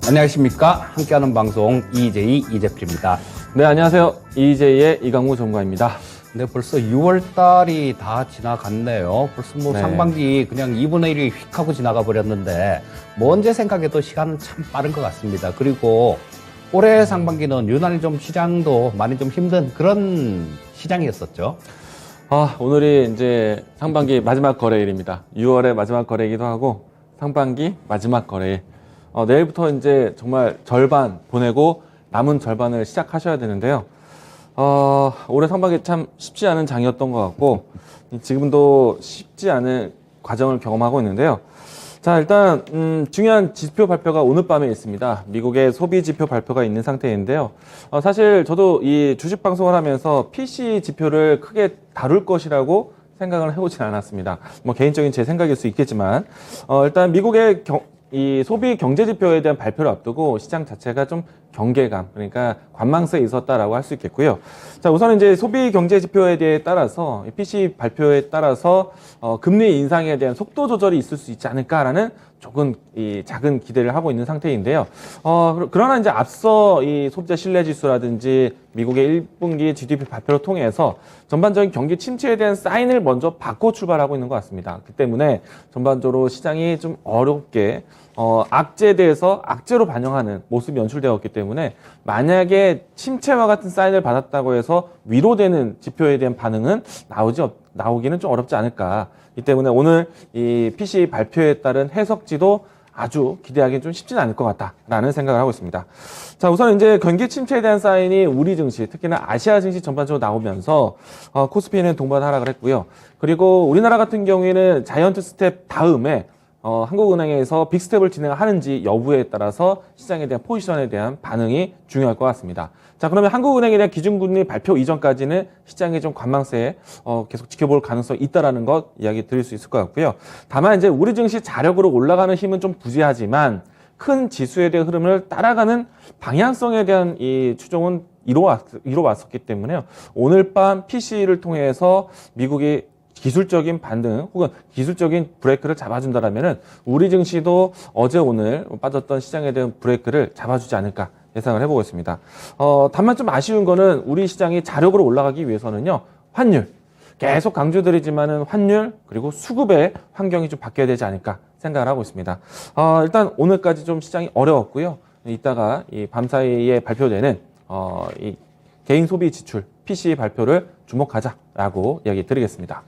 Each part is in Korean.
안녕하십니까. 함께하는 방송 EJ 이재필입니다. 네, 안녕하세요. EJ의 이강무 전무관입니다. 네, 벌써 6월 달이 다 지나갔네요. 벌써 뭐 네. 상반기 그냥 2분의 1이 휙 하고 지나가 버렸는데 뭐 언제 생각해도 시간은 참 빠른 것 같습니다. 그리고 올해 상반기는 유난히 좀 시장도 많이 좀 힘든 그런 시장이었었죠. 오늘이 이제 상반기 마지막 거래일입니다. 6월의 마지막 거래이기도 하고 상반기 마지막 거래일. 내일부터 이제 정말 절반 보내고 남은 절반을 시작하셔야 되는데요. 올해 상반기 참 쉽지 않은 장이었던 것 같고 지금도 쉽지 않은 과정을 경험하고 있는데요. 자, 일단 중요한 지표 발표가 오늘 밤에 있습니다. 미국의 소비 지표 발표가 있는 상태인데요. 사실 저도 이 주식 방송을 하면서 PC 지표를 크게 다룰 것이라고 생각을 해보진 않았습니다. 뭐 개인적인 제 생각일 수 있겠지만 일단 미국의 이 소비 경제 지표에 대한 발표를 앞두고 시장 자체가 좀 경계감, 그러니까 관망세에 있었다라고 할 수 있겠고요. 자, 우선 이제 소비 경제 지표에 대해 따라서 PC 발표에 따라서 금리 인상에 대한 속도 조절이 있을 수 있지 않을까라는 조금 이 작은 기대를 하고 있는 상태인데요. 그러나 이제 앞서 이 소비자 신뢰 지수라든지 미국의 1분기 GDP 발표를 통해서 전반적인 경기 침체에 대한 사인을 먼저 받고 출발하고 있는 것 같습니다. 그 때문에 전반적으로 시장이 좀 어렵게 악재에 대해서 악재로 반영하는 모습이 연출되었기 때문에 만약에 침체와 같은 사인을 받았다고 해서 위로되는 지표에 대한 반응은 나오기는 좀 어렵지 않을까. 이 때문에 오늘 이 PC 발표에 따른 해석지도 아주 기대하기 좀 쉽지는 않을 것 같다라는 생각을 하고 있습니다. 자, 우선 이제 경기 침체에 대한 사인이 우리 증시, 특히나 아시아 증시 전반적으로 나오면서 코스피는 동반 하락을 했고요. 그리고 우리나라 같은 경우에는 자이언트 스텝 다음에 한국은행에서 빅스텝을 진행하는지 여부에 따라서 시장에 대한 포지션에 대한 반응이 중요할 것 같습니다. 자, 그러면 한국은행에 대한 기준금리 발표 이전까지는 시장의 좀 관망세에 계속 지켜볼 가능성이 있다라는 것 이야기 드릴 수 있을 것 같고요. 다만 이제 우리 증시 자력으로 올라가는 힘은 좀 부재하지만 큰 지수에 대한 흐름을 따라가는 방향성에 대한 이 추종은 이뤄왔었기 때문에요. 오늘 밤 PC를 통해서 미국이 기술적인 반등 혹은 기술적인 브레이크를 잡아준다라면은 우리 증시도 어제 오늘 빠졌던 시장에 대한 브레이크를 잡아주지 않을까 예상을 해보고 있습니다. 다만 좀 아쉬운 거는 우리 시장이 자력으로 올라가기 위해서는요, 환율 계속 강조드리지만은 환율 그리고 수급의 환경이 좀 바뀌어야 되지 않을까 생각을 하고 있습니다. 일단 오늘까지 좀 시장이 어려웠고요. 이따가 이 밤사이에 발표되는 이 개인 소비 지출 PC 발표를 주목하자라고 이야기 드리겠습니다.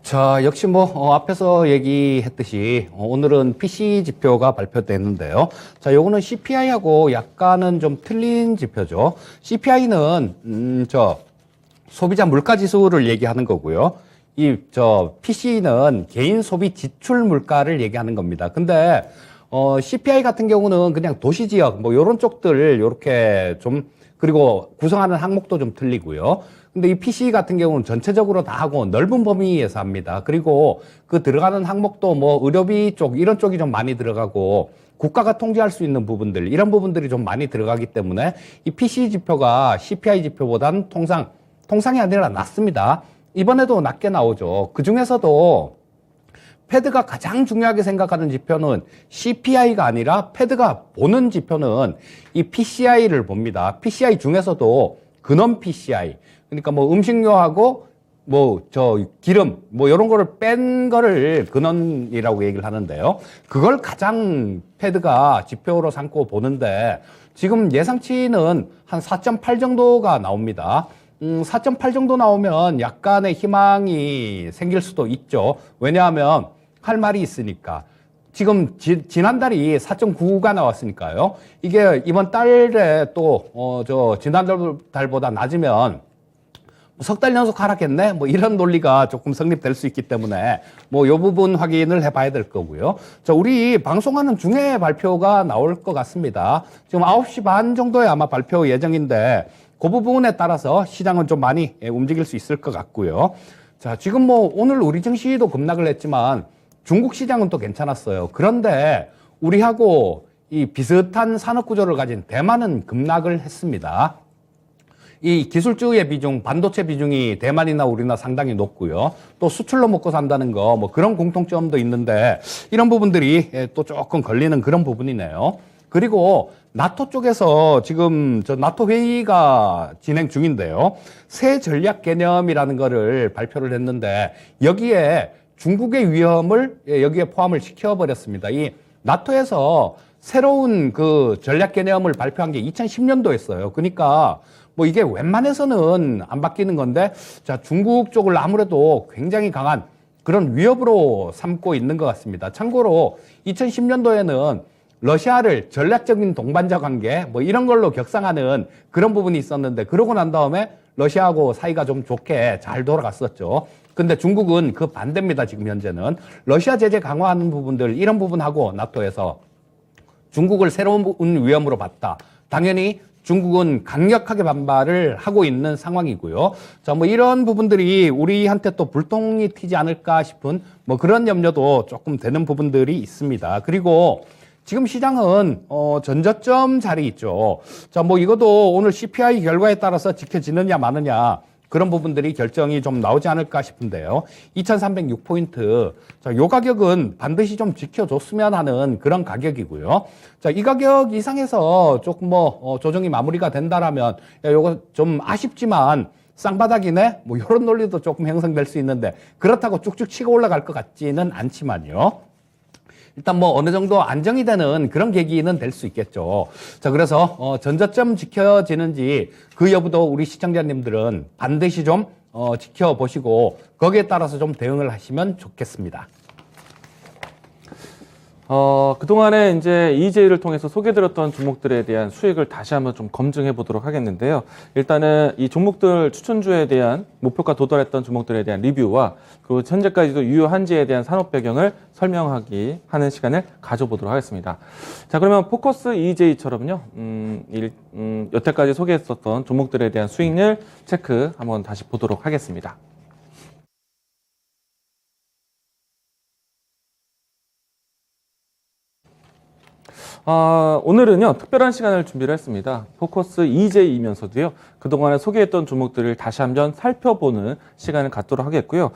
자, 역시 뭐 앞에서 얘기했듯이 오늘은 PC 지표가 발표됐는데요. 자, 요거는 CPI하고 약간은 좀 틀린 지표죠. CPI는 소비자 물가 지수를 얘기하는 거고요. PC는 개인 소비 지출 물가를 얘기하는 겁니다. 근데 CPI 같은 경우는 그냥 도시 지역 뭐 요런 쪽들 요렇게 좀, 그리고 구성하는 항목도 좀 틀리고요. 근데 이 PC 같은 경우는 전체적으로 다 하고 넓은 범위에서 합니다. 그리고 그 들어가는 항목도 뭐 의료비 쪽 이런 쪽이 좀 많이 들어가고 국가가 통제할 수 있는 부분들 이런 부분들이 좀 많이 들어가기 때문에 이 PC 지표가 CPI 지표보다는 통상이 아니라 낮습니다. 이번에도 낮게 나오죠. 그 중에서도 패드가 가장 중요하게 생각하는 지표는 CPI가 아니라 패드가 보는 지표는 이 PCI를 봅니다. PCI 중에서도 근원 PCI, 그러니까 뭐 음식료하고 기름 이런 거를 뺀 거를 근원이라고 얘기를 하는데요. 그걸 가장 패드가 지표로 삼고 보는데 지금 예상치는 한 4.8 정도가 나옵니다. 4.8 정도 나오면 약간의 희망이 생길 수도 있죠. 왜냐하면 할 말이 있으니까. 지금 지난달이 4.9가 나왔으니까요. 이게 이번 달에 또 지난달보다 낮으면 석 달 연속 하락했네? 뭐 이런 논리가 조금 성립될 수 있기 때문에 뭐 요 부분 확인을 해봐야 될 거고요. 자, 우리 방송하는 중에 발표가 나올 것 같습니다. 지금 9시 반 정도에 아마 발표 예정인데 그 부분에 따라서 시장은 좀 많이 움직일 수 있을 것 같고요. 자, 지금 뭐 오늘 우리 증시도 급락을 했지만 중국 시장은 또 괜찮았어요. 그런데 우리하고 이 비슷한 산업 구조를 가진 대만은 급락을 했습니다. 이 기술주의 비중, 반도체 비중이 대만이나 우리나 상당히 높고요. 또 수출로 먹고 산다는 거, 뭐 그런 공통점도 있는데 이런 부분들이 또 조금 걸리는 그런 부분이네요. 그리고 나토 쪽에서 지금 저 나토 회의가 진행 중인데요. 새 전략 개념이라는 거를 발표를 했는데 여기에 중국의 위험을 여기에 포함을 시켜버렸습니다. 이 나토에서 새로운 그 전략 개념을 발표한 게 2010년도였어요. 그러니까 뭐 이게 웬만해서는 안 바뀌는 건데, 자, 중국 쪽을 아무래도 굉장히 강한 그런 위협으로 삼고 있는 것 같습니다. 참고로 2010년도에는 러시아를 전략적인 동반자 관계 뭐 이런 걸로 격상하는 그런 부분이 있었는데, 그러고 난 다음에 러시아하고 사이가 좀 좋게 잘 돌아갔었죠. 근데 중국은 그 반대입니다. 지금 현재는 러시아 제재 강화하는 부분들, 이런 부분하고 나토에서 중국을 새로운 위험으로 봤다. 당연히 중국은 강력하게 반발을 하고 있는 상황이고요. 자, 뭐 이런 부분들이 우리한테 또 불똥이 튀지 않을까 싶은 뭐 그런 염려도 조금 되는 부분들이 있습니다. 그리고 지금 시장은 전저점 자리 있죠. 자, 뭐 이것도 오늘 CPI 결과에 따라서 지켜지느냐 마느냐 그런 부분들이 결정이 좀 나오지 않을까 싶은데요. 2306포인트. 자, 요 가격은 반드시 좀 지켜줬으면 하는 그런 가격이고요. 자, 이 가격 이상에서 조금 조정이 마무리가 된다라면, 야, 요거 좀 아쉽지만 쌍바닥이네? 뭐 요런 논리도 조금 형성될 수 있는데, 그렇다고 쭉쭉 치고 올라갈 것 같지는 않지만요. 일단 뭐 어느 정도 안정이 되는 그런 계기는 될 수 있겠죠. 자, 그래서 전저점 지켜지는지 그 여부도 우리 시청자님들은 반드시 좀 지켜보시고 거기에 따라서 좀 대응을 하시면 좋겠습니다. 그동안에 이제 EJ를 통해서 소개드렸던 종목들에 대한 수익을 다시 한번 좀 검증해 보도록 하겠는데요. 일단은 이 종목들 추천주에 대한 목표가 도달했던 종목들에 대한 리뷰와 그리고 현재까지도 유효 한지에 대한 산업 배경을 설명하기 하는 시간을 가져보도록 하겠습니다. 자, 그러면 포커스 EJ처럼요, 여태까지 소개했었던 종목들에 대한 수익률 체크 한번 다시 보도록 하겠습니다. 오늘은요, 특별한 시간을 준비를 했습니다. 포커스 EJ이면서도요, 그동안에 소개했던 종목들을 다시 한번 살펴보는 시간을 갖도록 하겠고요.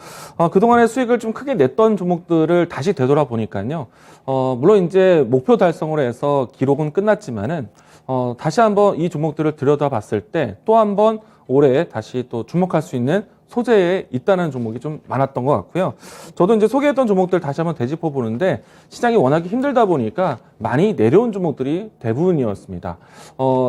그동안에 수익을 좀 크게 냈던 종목들을 다시 되돌아보니까요, 물론 이제 목표 달성을 해서 기록은 끝났지만은, 다시 한번 이 종목들을 들여다봤을 때 또 한번 올해 다시 또 주목할 수 있는 소재에 있다는 종목이 좀 많았던 것 같고요. 저도 이제 소개했던 종목들 다시 한번 되짚어 보는데 시장이 워낙에 힘들다 보니까 많이 내려온 종목들이 대부분이었습니다.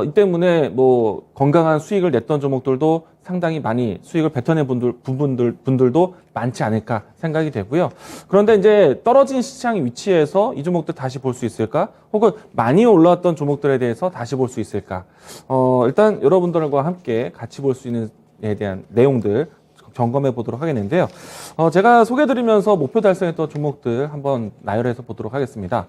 이 때문에 뭐 건강한 수익을 냈던 종목들도 상당히 많이 수익을 뱉어낸 분들도 많지 않을까 생각이 되고요. 그런데 이제 떨어진 시장 위치에서 이 종목들 다시 볼 수 있을까? 혹은 많이 올라왔던 종목들에 대해서 다시 볼 수 있을까? 일단 여러분들과 함께 같이 볼 수 있는 에 대한 내용들 점검해 보도록 하겠는데요. 제가 소개드리면서 목표 달성했던 종목들 한번 나열해서 보도록 하겠습니다.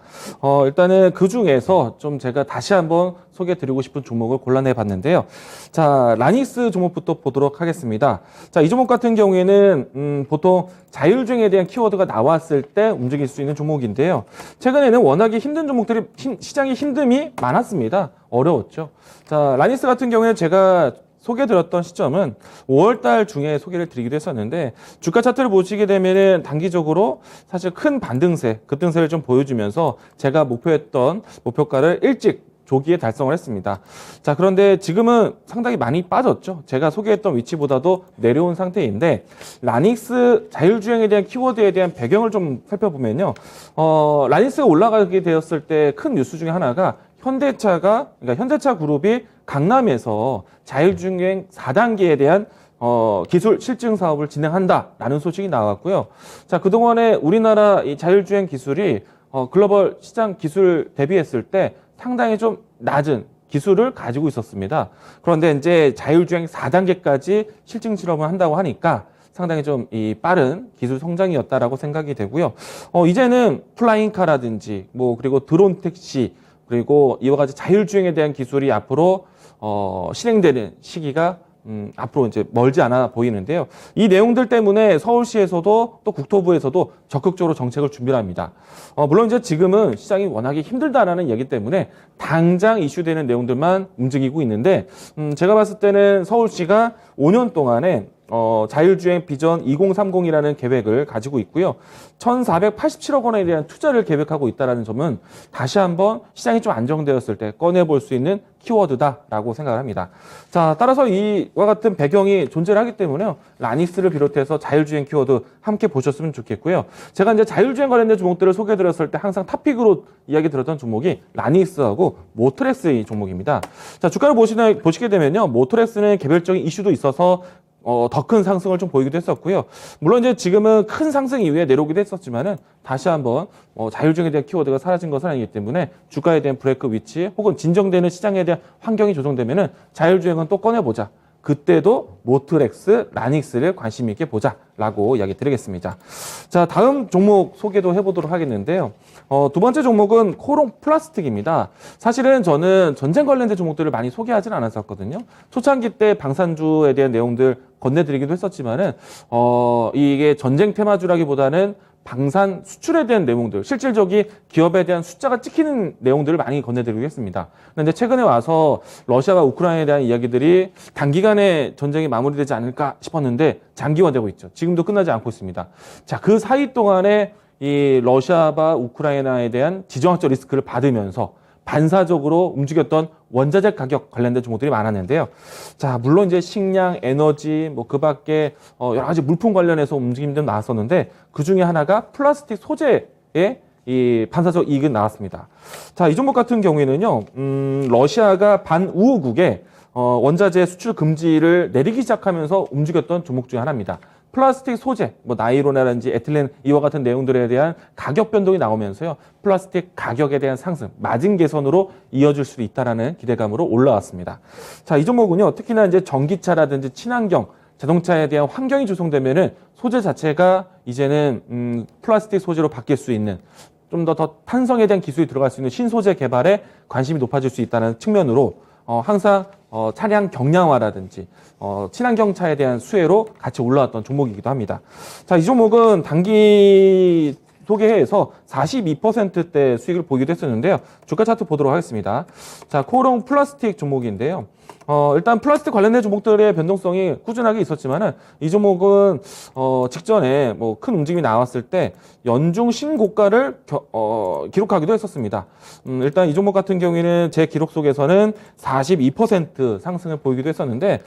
일단은 그 중에서 좀 제가 다시 한번 소개해 드리고 싶은 종목을 골라내 봤는데요. 자, 라닉스 종목부터 보도록 하겠습니다. 자, 이 종목 같은 경우에는 보통 자율주행에 대한 키워드가 나왔을 때 움직일 수 있는 종목인데요. 최근에는 워낙에 힘든 종목들이 시장의 힘듦이 많았습니다. 어려웠죠. 자, 라닉스 같은 경우에는 제가 소개드렸던 시점은 5월달 중에 소개를 드리기도 했었는데 주가 차트를 보시게 되면은 단기적으로 사실 큰 반등세, 급등세를 좀 보여주면서 제가 목표했던 목표가를 일찍 조기에 달성을 했습니다. 자, 그런데 지금은 상당히 많이 빠졌죠. 제가 소개했던 위치보다도 내려온 상태인데 라닉스 자율주행에 대한 키워드에 대한 배경을 좀 살펴보면요. 라닉스가 올라가게 되었을 때 큰 뉴스 중에 하나가 그러니까 현대차 그룹이 강남에서 자율주행 4단계에 대한 기술 실증 사업을 진행한다라는 소식이 나왔고요. 자, 그동안에 우리나라 이 자율주행 기술이 글로벌 시장 기술 대비했을 때 상당히 좀 낮은 기술을 가지고 있었습니다. 그런데 이제 자율주행 4단계까지 실증 실험을 한다고 하니까 상당히 좀 이 빠른 기술 성장이었다라고 생각이 되고요. 이제는 플라잉카라든지 뭐 그리고 드론 택시 그리고 이와 같이 자율주행에 대한 기술이 앞으로 실행되는 시기가 앞으로 이제 멀지 않아 보이는데요. 이 내용들 때문에 서울시에서도 또 국토부에서도 적극적으로 정책을 준비를 합니다. 물론 이제 지금은 시장이 워낙에 힘들다라는 얘기 때문에 당장 이슈되는 내용들만 움직이고 있는데, 제가 봤을 때는 서울시가 5년 동안에 자율주행 비전 2030이라는 계획을 가지고 있고요. 1,487억 원에 대한 투자를 계획하고 있다는 점은 다시 한번 시장이 좀 안정되었을 때 꺼내볼 수 있는 키워드다라고 생각을 합니다. 자, 따라서 이와 같은 배경이 존재를 하기 때문에요. 라닉스를 비롯해서 자율주행 키워드 함께 보셨으면 좋겠고요. 제가 이제 자율주행 관련된 종목들을 소개해드렸을 때 항상 탑픽으로 이야기 들었던 종목이 라닉스하고 모트렉스 이 종목입니다. 자, 주가를 보시게 되면요. 모트렉스는 개별적인 이슈도 있어서 더 큰 상승을 좀 보이기도 했었고요. 물론 이제 지금은 큰 상승 이후에 내려오기도 했었지만은 다시 한번 자율주행에 대한 키워드가 사라진 것은 아니기 때문에 주가에 대한 브레이크 위치 혹은 진정되는 시장에 대한 환경이 조정되면은 자율주행은 또 꺼내보자. 그때도 모트렉스, 라닉스를 관심 있게 보자라고 이야기 드리겠습니다. 자, 다음 종목 소개도 해보도록 하겠는데요. 두 번째 종목은 코롱 플라스틱입니다. 사실은 저는 전쟁 관련된 종목들을 많이 소개하지는 않았었거든요. 초창기 때 방산주에 대한 내용들 건네드리기도 했었지만은 이게 전쟁 테마주라기보다는 방산 수출에 대한 내용들, 실질적인 기업에 대한 숫자가 찍히는 내용들을 많이 건네드리고 했습니다. 그런데 최근에 와서 러시아와 우크라이나에 대한 이야기들이 단기간에 전쟁이 마무리되지 않을까 싶었는데 장기화되고 있죠. 지금도 끝나지 않고 있습니다. 자, 그 사이 동안에 이 러시아와 우크라이나에 대한 지정학적 리스크를 받으면서 반사적으로 움직였던 원자재 가격 관련된 종목들이 많았는데요. 자, 물론 이제 식량, 에너지, 뭐 그 밖에 여러 가지 물품 관련해서 움직임도 나왔었는데 그 중에 하나가 플라스틱 소재의 이 반사적 이익은 나왔습니다. 자, 이 종목 같은 경우에는요, 러시아가 반우호국에 원자재 수출 금지를 내리기 시작하면서 움직였던 종목 중에 하나입니다. 플라스틱 소재, 뭐 나이론이라든지 에틸렌 이와 같은 내용들에 대한 가격 변동이 나오면서요. 플라스틱 가격에 대한 상승, 마진 개선으로 이어질 수 있다라는 기대감으로 올라왔습니다. 자, 이 종목은요. 특히나 이제 전기차라든지 친환경 자동차에 대한 환경이 조성되면은 소재 자체가 이제는 플라스틱 소재로 바뀔 수 있는 좀 더 탄성에 대한 기술이 들어갈 수 있는 신소재 개발에 관심이 높아질 수 있다는 측면으로 항상 차량 경량화라든지 친환경차에 대한 수혜로 같이 올라왔던 종목이기도 합니다. 자, 이 종목은 단기 소개해서 42%대 수익을 보이기도 했었는데요. 주가 차트 보도록 하겠습니다. 자, 코롱 플라스틱 종목인데요. 일단 플라스틱 관련된 종목들의 변동성이 꾸준하게 있었지만은 이 종목은 직전에 뭐 큰 움직임이 나왔을 때 연중 신고가를 기록하기도 했었습니다. 일단 이 종목 같은 경우에는 제 기록 속에서는 42% 상승을 보이기도 했었는데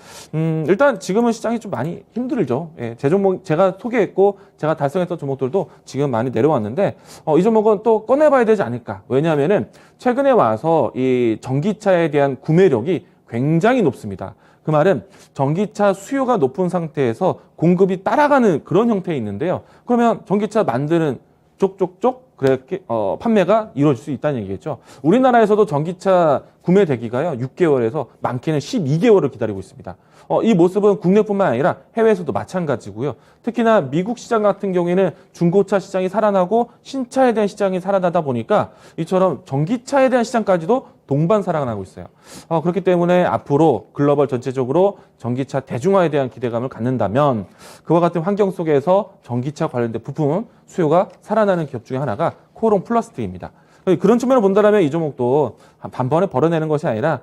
일단 지금은 시장이 좀 많이 힘들죠. 예, 제 종목 제가 소개했고 제가 달성했던 종목들도 지금 많이 내려왔는데 이 종목은 또 꺼내봐야 되지 않을까. 왜냐하면은 최근에 와서 이 전기차에 대한 구매력이 굉장히 높습니다. 그 말은 전기차 수요가 높은 상태에서 공급이 따라가는 그런 형태에 있는데요. 그러면 전기차 만드는 쪽쪽쪽 그렇게 판매가 이루어질 수 있다는 얘기겠죠. 우리나라에서도 전기차 구매 대기가요 6개월에서 많게는 12개월을 기다리고 있습니다. 이 모습은 국내뿐만 아니라 해외에서도 마찬가지고요. 특히나 미국 시장 같은 경우에는 중고차 시장이 살아나고 신차에 대한 시장이 살아나다 보니까 이처럼 전기차에 대한 시장까지도 동반 살아나고 있어요. 그렇기 때문에 앞으로 글로벌 전체적으로 전기차 대중화에 대한 기대감을 갖는다면 그와 같은 환경 속에서 전기차 관련된 부품 수요가 살아나는 기업 중에 하나가 코롱 플라스틱입니다. 그런 측면을 본다면 이 종목도 반번에 벌어내는 것이 아니라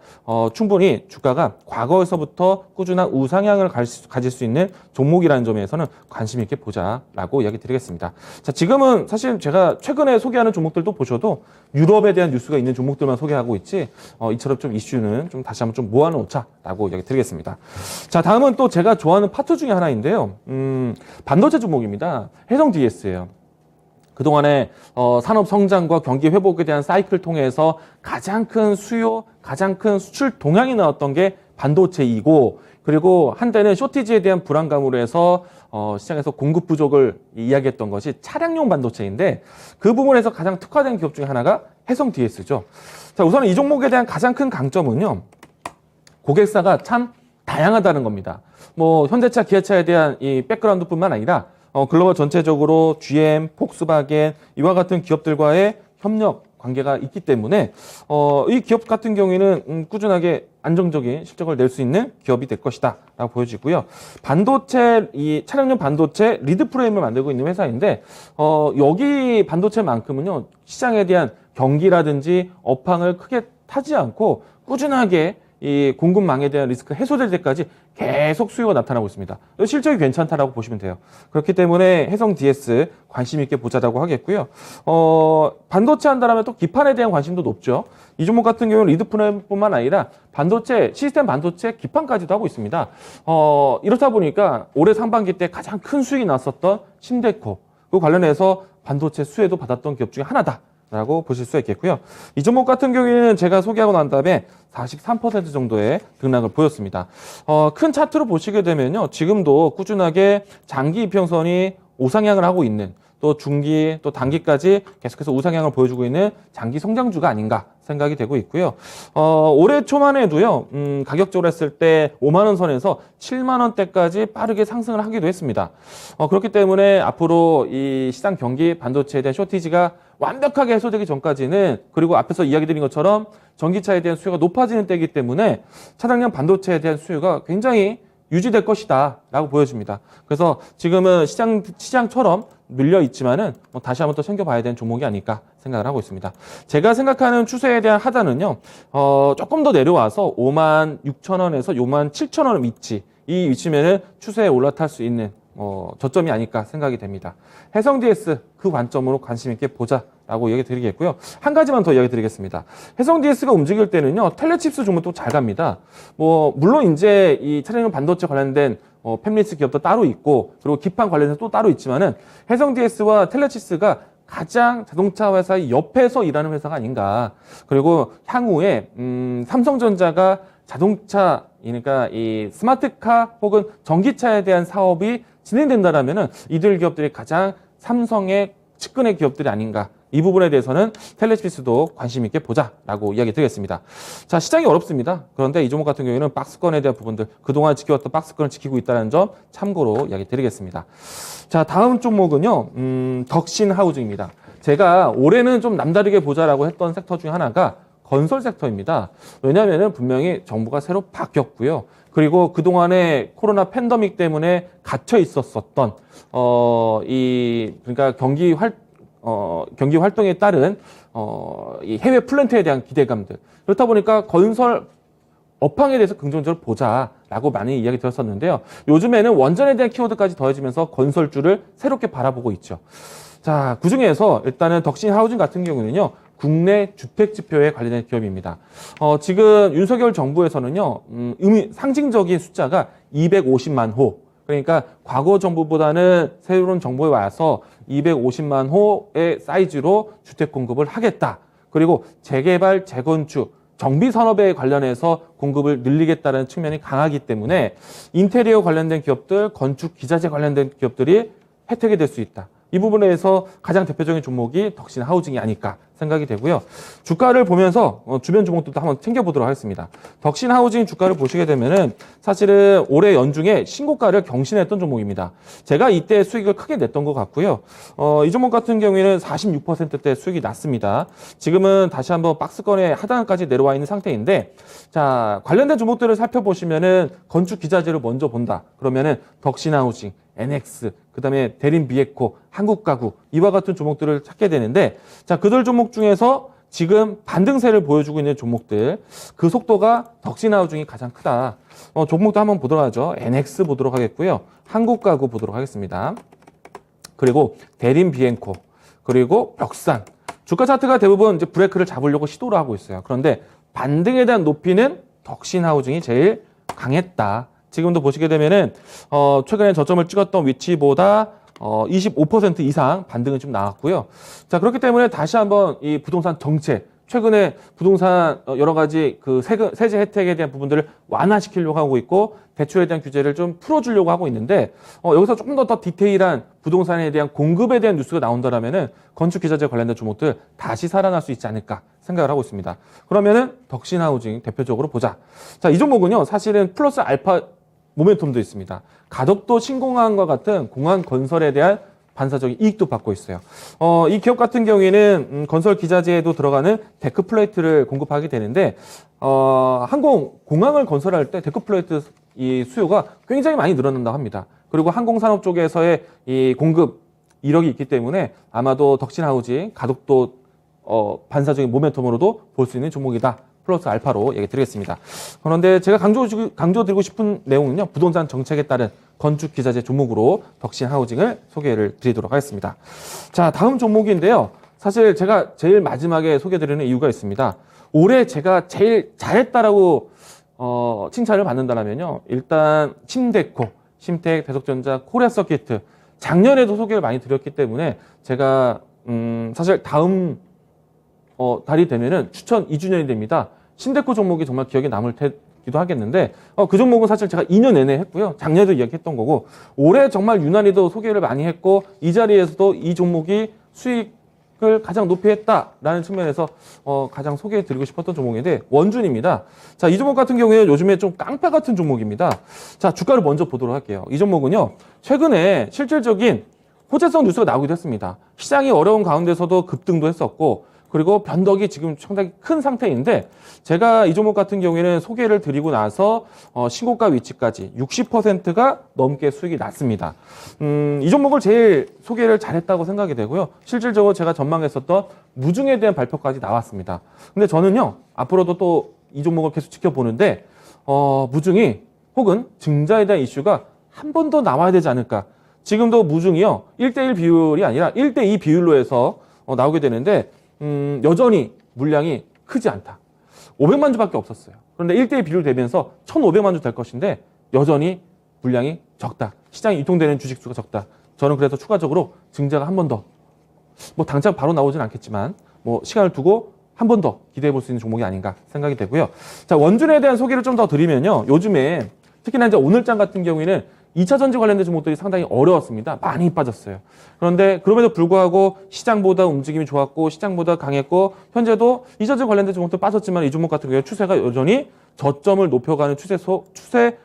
충분히 주가가 과거에서부터 꾸준한 우상향을 가질 수 있는 종목이라는 점에서는 관심 있게 보자라고 이야기 드리겠습니다. 자, 지금은 사실 제가 최근에 소개하는 종목들도 보셔도 유럽에 대한 뉴스가 있는 종목들만 소개하고 있지 이처럼 좀 이슈는 좀 다시 한번 좀 모아놓자라고 이야기 드리겠습니다. 자, 다음은 또 제가 좋아하는 파트 중에 하나인데요. 반도체 종목입니다. 해성 DS예요. 그동안에 산업 성장과 경기 회복에 대한 사이클 통해서 가장 큰 수요, 가장 큰 수출 동향이 나왔던 게 반도체이고 그리고 한때는 쇼티지에 대한 불안감으로 해서 시장에서 공급 부족을 이야기했던 것이 차량용 반도체인데 그 부분에서 가장 특화된 기업 중에 하나가 해성 DS죠. 자, 우선 이 종목에 대한 가장 큰 강점은요. 고객사가 참 다양하다는 겁니다. 뭐 현대차, 기아차에 대한 이 백그라운드뿐만 아니라 글로벌 전체적으로 GM, 폭스바겐 이와 같은 기업들과의 협력 관계가 있기 때문에 이 기업 같은 경우에는 꾸준하게 안정적인 실적을 낼 수 있는 기업이 될 것이다 라고 보여지고요. 반도체, 이 차량용 반도체 리드 프레임을 만들고 있는 회사인데 여기 반도체만큼은요 시장에 대한 경기라든지 업황을 크게 타지 않고 꾸준하게 이 공급망에 대한 리스크 해소될 때까지 계속 수요가 나타나고 있습니다. 실적이 괜찮다라고 보시면 돼요. 그렇기 때문에 해성 DS 관심 있게 보자라고 하겠고요. 반도체 한다라면 또 기판에 대한 관심도 높죠. 이 종목 같은 경우는 리드 프레임뿐만 아니라 반도체, 시스템 반도체 기판까지도 하고 있습니다. 이렇다 보니까 올해 상반기 때 가장 큰 수익이 났었던 심데코, 그 관련해서 반도체 수혜도 받았던 기업 중에 하나다. 라고 보실 수 있겠고요. 이 종목 같은 경우에는 제가 소개하고 난 다음에 43% 정도의 등락을 보였습니다. 큰 차트로 보시게 되면요. 지금도 꾸준하게 장기 이평선이 우상향을 하고 있는, 또 중기, 또 단기까지 계속해서 우상향을 보여주고 있는 장기 성장주가 아닌가 생각이 되고 있고요. 올해 초만 해도요, 가격적으로 했을 때 5만 원 선에서 7만 원대까지 빠르게 상승을 하기도 했습니다. 그렇기 때문에 앞으로 이 시장 경기 반도체에 대한 쇼티지가 완벽하게 해소되기 전까지는, 그리고 앞에서 이야기 드린 것처럼 전기차에 대한 수요가 높아지는 때이기 때문에 차량용 반도체에 대한 수요가 굉장히 유지될 것이다 라고 보여집니다. 그래서 지금은 시장처럼 밀려 있지만은 다시 한번 또 챙겨봐야 되는 종목이 아닐까 생각을 하고 있습니다. 제가 생각하는 추세에 대한 하단은요, 조금 더 내려와서 5만 6천 원에서 5만 7천 원 위치, 이 위치면은 추세에 올라탈 수 있는 저점이 아닐까 생각이 됩니다. 해성 DS 그 관점으로 관심 있게 보자라고 얘기 드리겠고요. 한 가지만 더 이야기 드리겠습니다. 해성 DS가 움직일 때는요, 텔레칩스 종목도 잘 갑니다. 물론 이제 이 차량용 반도체 관련된 팹리스 기업도 따로 있고, 그리고 기판 관련해서 또 따로 있지만은 해성 DS와 텔레칩스가 가장 자동차 회사의 옆에서 일하는 회사가 아닌가. 그리고 향후에 삼성전자가 자동차, 그러니까 이 스마트카 혹은 전기차에 대한 사업이 진행된다라면은 이들 기업들이 가장 삼성의 측근의 기업들이 아닌가. 이 부분에 대해서는 텔레칩스도 관심 있게 보자라고 이야기 드리겠습니다. 자, 시장이 어렵습니다. 그런데 이 종목 같은 경우에는 박스권에 대한 부분들, 그동안 지켜왔던 박스권을 지키고 있다는 점 참고로 이야기 드리겠습니다. 자, 다음 종목은요, 덕신 하우징입니다. 제가 올해는 좀 남다르게 보자라고 했던 섹터 중에 하나가 건설 섹터입니다. 왜냐하면 분명히 정부가 새로 바뀌었고요. 그리고 그동안에 코로나 팬데믹 때문에 갇혀 있었던 그러니까 경기 활동에 따른 이 해외 플랜트에 대한 기대감들. 그렇다 보니까 건설 업황에 대해서 긍정적으로 보자라고 많이 이야기 들었었는데요. 요즘에는 원전에 대한 키워드까지 더해지면서 건설주를 새롭게 바라보고 있죠. 자, 그중에서 일단은 덕신 하우징 같은 경우는요, 국내 주택 지표에 관련된 기업입니다. 지금 윤석열 정부에서는요, 상징적인 숫자가 250만 호. 그러니까 과거 정부보다는 새로운 정부에 와서 250만 호의 사이즈로 주택 공급을 하겠다. 그리고 재개발, 재건축, 정비 산업에 관련해서 공급을 늘리겠다는 측면이 강하기 때문에 인테리어 관련된 기업들, 건축 기자재 관련된 기업들이 혜택이 될 수 있다. 이 부분에서 가장 대표적인 종목이 덕신 하우징이 아닐까 생각이 되고요. 주가를 보면서 주변 종목들도 한번 챙겨보도록 하겠습니다. 덕신 하우징 주가를 보시게 되면은 사실은 올해 연중에 신고가를 경신했던 종목입니다. 제가 이때 수익을 크게 냈던 것 같고요. 이 종목 같은 경우에는 46%대 수익이 났습니다. 지금은 다시 한번 박스권의 하단까지 내려와 있는 상태인데, 자, 관련된 종목들을 살펴보시면은 건축 기자재를 먼저 본다. 그러면은 덕신 하우징, NX, 그 다음에 대림 비에코, 한국가구, 이와 같은 종목들을 찾게 되는데, 자, 그들 종목 중에서 지금 반등세를 보여주고 있는 종목들, 그 속도가 덕신하우징이 가장 크다. 종목도 한번 보도록 하죠. NX 보도록 하겠고요. 한국가구 보도록 하겠습니다. 그리고 대림 비엔코, 그리고 벽산. 주가 차트가 대부분 이제 브레이크를 잡으려고 시도를 하고 있어요. 그런데 반등에 대한 높이는 덕신하우징이 제일 강했다. 지금도 보시게 되면은 최근에 저점을 찍었던 위치보다 25% 이상 반등은 좀 나왔고요. 자, 그렇기 때문에 다시 한번 이 부동산 정책, 최근에 부동산 여러 가지 그 세제 혜택에 대한 부분들을 완화시키려고 하고 있고, 대출에 대한 규제를 좀 풀어주려고 하고 있는데, 여기서 조금 더 디테일한 부동산에 대한 공급에 대한 뉴스가 나온다라면은 건축 기자재 관련된 종목들 다시 살아날 수 있지 않을까 생각을 하고 있습니다. 그러면은 덕신하우징 대표적으로 보자. 자, 이 종목은요, 사실은 플러스 알파 모멘텀도 있습니다. 가덕도 신공항과 같은 공항 건설에 대한 반사적인 이익도 받고 있어요. 이 기업 같은 경우에는 건설 기자재에도 들어가는 데크 플레이트를 공급하게 되는데 공항을 건설할 때 데크 플레이트 이 수요가 굉장히 많이 늘어난다고 합니다. 그리고 항공산업 쪽에서의 이 공급 이력이 있기 때문에 아마도 덕신하우징 가덕도 반사적인 모멘텀으로도 볼 수 있는 종목이다. 플러스 알파로 얘기 드리겠습니다. 그런데 제가 강조드리고 싶은 내용은요. 부동산 정책에 따른 건축 기자재 종목으로 덕신하우징을 소개를 드리도록 하겠습니다. 자, 다음 종목인데요. 사실 제가 제일 마지막에 소개드리는 이유가 있습니다. 올해 제가 제일 잘했다라고 칭찬을 받는다면요. 일단 심테크, 대석전자, 코리아서키트 작년에도 소개를 많이 드렸기 때문에 제가 사실 다음 달이 되면은 추천 2주년이 됩니다. 심테크 종목이 정말 기억에 남을 테기도 하겠는데 그 종목은 사실 제가 2년 내내 했고요. 작년에도 이야기했던 거고 올해 정말 유난히도 소개를 많이 했고 이 자리에서도 이 종목이 수익을 가장 높이 했다라는 측면에서 가장 소개해드리고 싶었던 종목인데 원준입니다. 자, 이 종목 같은 경우에는 요즘에 좀 깡패 같은 종목입니다. 자, 주가를 먼저 보도록 할게요. 이 종목은요. 최근에 실질적인 호재성 뉴스가 나오기도 했습니다. 시장이 어려운 가운데서도 급등도 했었고 그리고 변덕이 지금 상당히 큰 상태인데 제가 이 종목 같은 경우에는 소개를 드리고 나서 신고가 위치까지 60%가 넘게 수익이 났습니다. 이 종목을 제일 소개를 잘했다고 생각이 되고요. 실질적으로 제가 전망했었던 무중에 대한 발표까지 나왔습니다. 근데 저는요 앞으로도 또 이 종목을 계속 지켜보는데 무중이 혹은 증자에 대한 이슈가 한 번 더 나와야 되지 않을까. 지금도 무중이요 1대1 비율이 아니라 1대2 비율로 해서 나오게 되는데 여전히 물량이 크지 않다. 500만 주밖에 없었어요. 그런데 1대1 비율 되면서 1,500만 주 될 것인데 여전히 물량이 적다. 시장에 유통되는 주식수가 적다. 저는 그래서 추가적으로 증자가 한 번 더, 뭐 당장 바로 나오진 않겠지만 뭐 시간을 두고 한 번 더 기대해 볼 수 있는 종목이 아닌가 생각이 되고요. 자, 원준에 대한 소개를 좀 더 드리면요. 요즘에 특히나 이제 오늘장 같은 경우에는 2차 전지 관련된 종목들이 상당히 어려웠습니다. 많이 빠졌어요. 그런데 그럼에도 불구하고 시장보다 움직임이 좋았고 시장보다 강했고 현재도 2차 전지 관련된 종목도 빠졌지만 이 종목 같은 경우에 추세가 여전히 저점을 높여가는 추세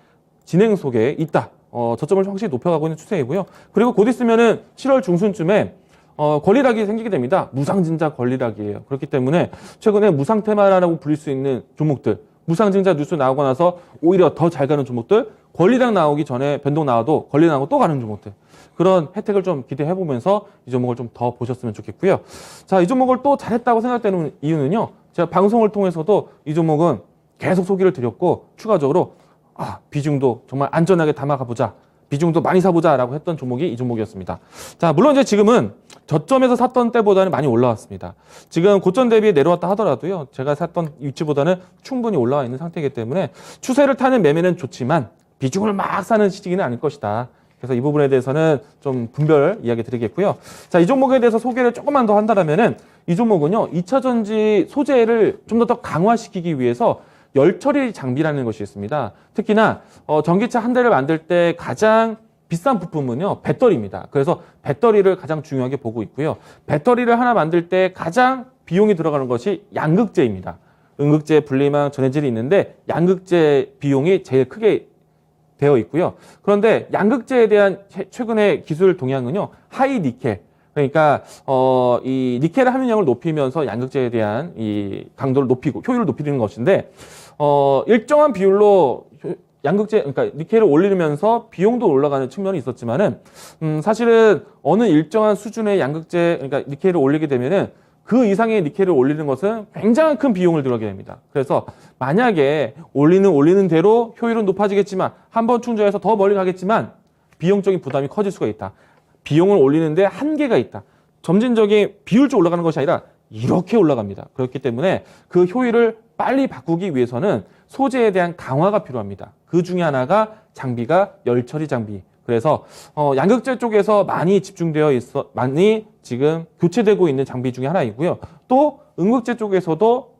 진행 속에 있다. 저점을 확실히 높여가고 있는 추세이고요. 그리고 곧 있으면은 7월 중순쯤에 권리락이 생기게 됩니다. 무상증자 권리락이에요. 그렇기 때문에 최근에 무상테마라고 불릴 수 있는 종목들, 무상증자 뉴스 나오고 나서 오히려 더 잘 가는 종목들, 권리락 나오기 전에 변동 나와도 권리 나오고 또 가는 종목들, 그런 혜택을 좀 기대해보면서 이 종목을 좀 더 보셨으면 좋겠고요. 자, 이 종목을 또 잘했다고 생각되는 이유는요. 제가 방송을 통해서도 이 종목은 계속 소개를 드렸고 추가적으로 비중도 정말 안전하게 담아가보자, 비중도 많이 사보자라고 했던 종목이 이 종목이었습니다. 자, 물론 이제 지금은 저점에서 샀던 때보다는 많이 올라왔습니다. 지금 고점 대비 내려왔다 하더라도요. 제가 샀던 위치보다는 충분히 올라와 있는 상태이기 때문에 추세를 타는 매매는 좋지만 비중을 막 사는 시기는 아닐 것이다. 그래서 이 부분에 대해서는 좀 분별 이야기 드리겠고요. 자, 이 종목에 대해서 소개를 조금만 더 한다면은 이 종목은요. 2차 전지 소재를 좀 더 강화시키기 위해서 열처리 장비라는 것이 있습니다. 특히나 전기차 한 대를 만들 때 가장 비싼 부품은요. 배터리입니다. 그래서 배터리를 가장 중요하게 보고 있고요. 배터리를 하나 만들 때 가장 비용이 들어가는 것이 양극재입니다. 음극재, 분리막, 전해질이 있는데 양극재 비용이 제일 크게 되어 있고요. 그런데 양극재에 대한 최근의 기술 동향은요. 하이 니켈. 그러니까 이 니켈의 함유량을 높이면서 양극재에 대한 이 강도를 높이고 효율을 높이는 것인데 일정한 비율로 양극재, 그러니까 니켈을 올리면서 비용도 올라가는 측면이 있었지만은 사실은 어느 일정한 수준의 양극재, 그러니까 니켈을 올리게 되면은 그 이상의 니켈을 올리는 것은 굉장히 큰 비용을 들어가게 됩니다. 그래서 만약에 올리는 대로 효율은 높아지겠지만 한번 충전해서 더 멀리 가겠지만 비용적인 부담이 커질 수가 있다. 비용을 올리는데 한계가 있다. 점진적인 비율적으로 올라가는 것이 아니라 이렇게 올라갑니다. 그렇기 때문에 그 효율을 빨리 바꾸기 위해서는 소재에 대한 강화가 필요합니다. 그 중에 하나가 장비가 열처리 장비. 그래서 양극재 쪽에서 많이 집중되어 있어 많이 지금 교체되고 있는 장비 중에 하나이고요. 또 음극재 쪽에서도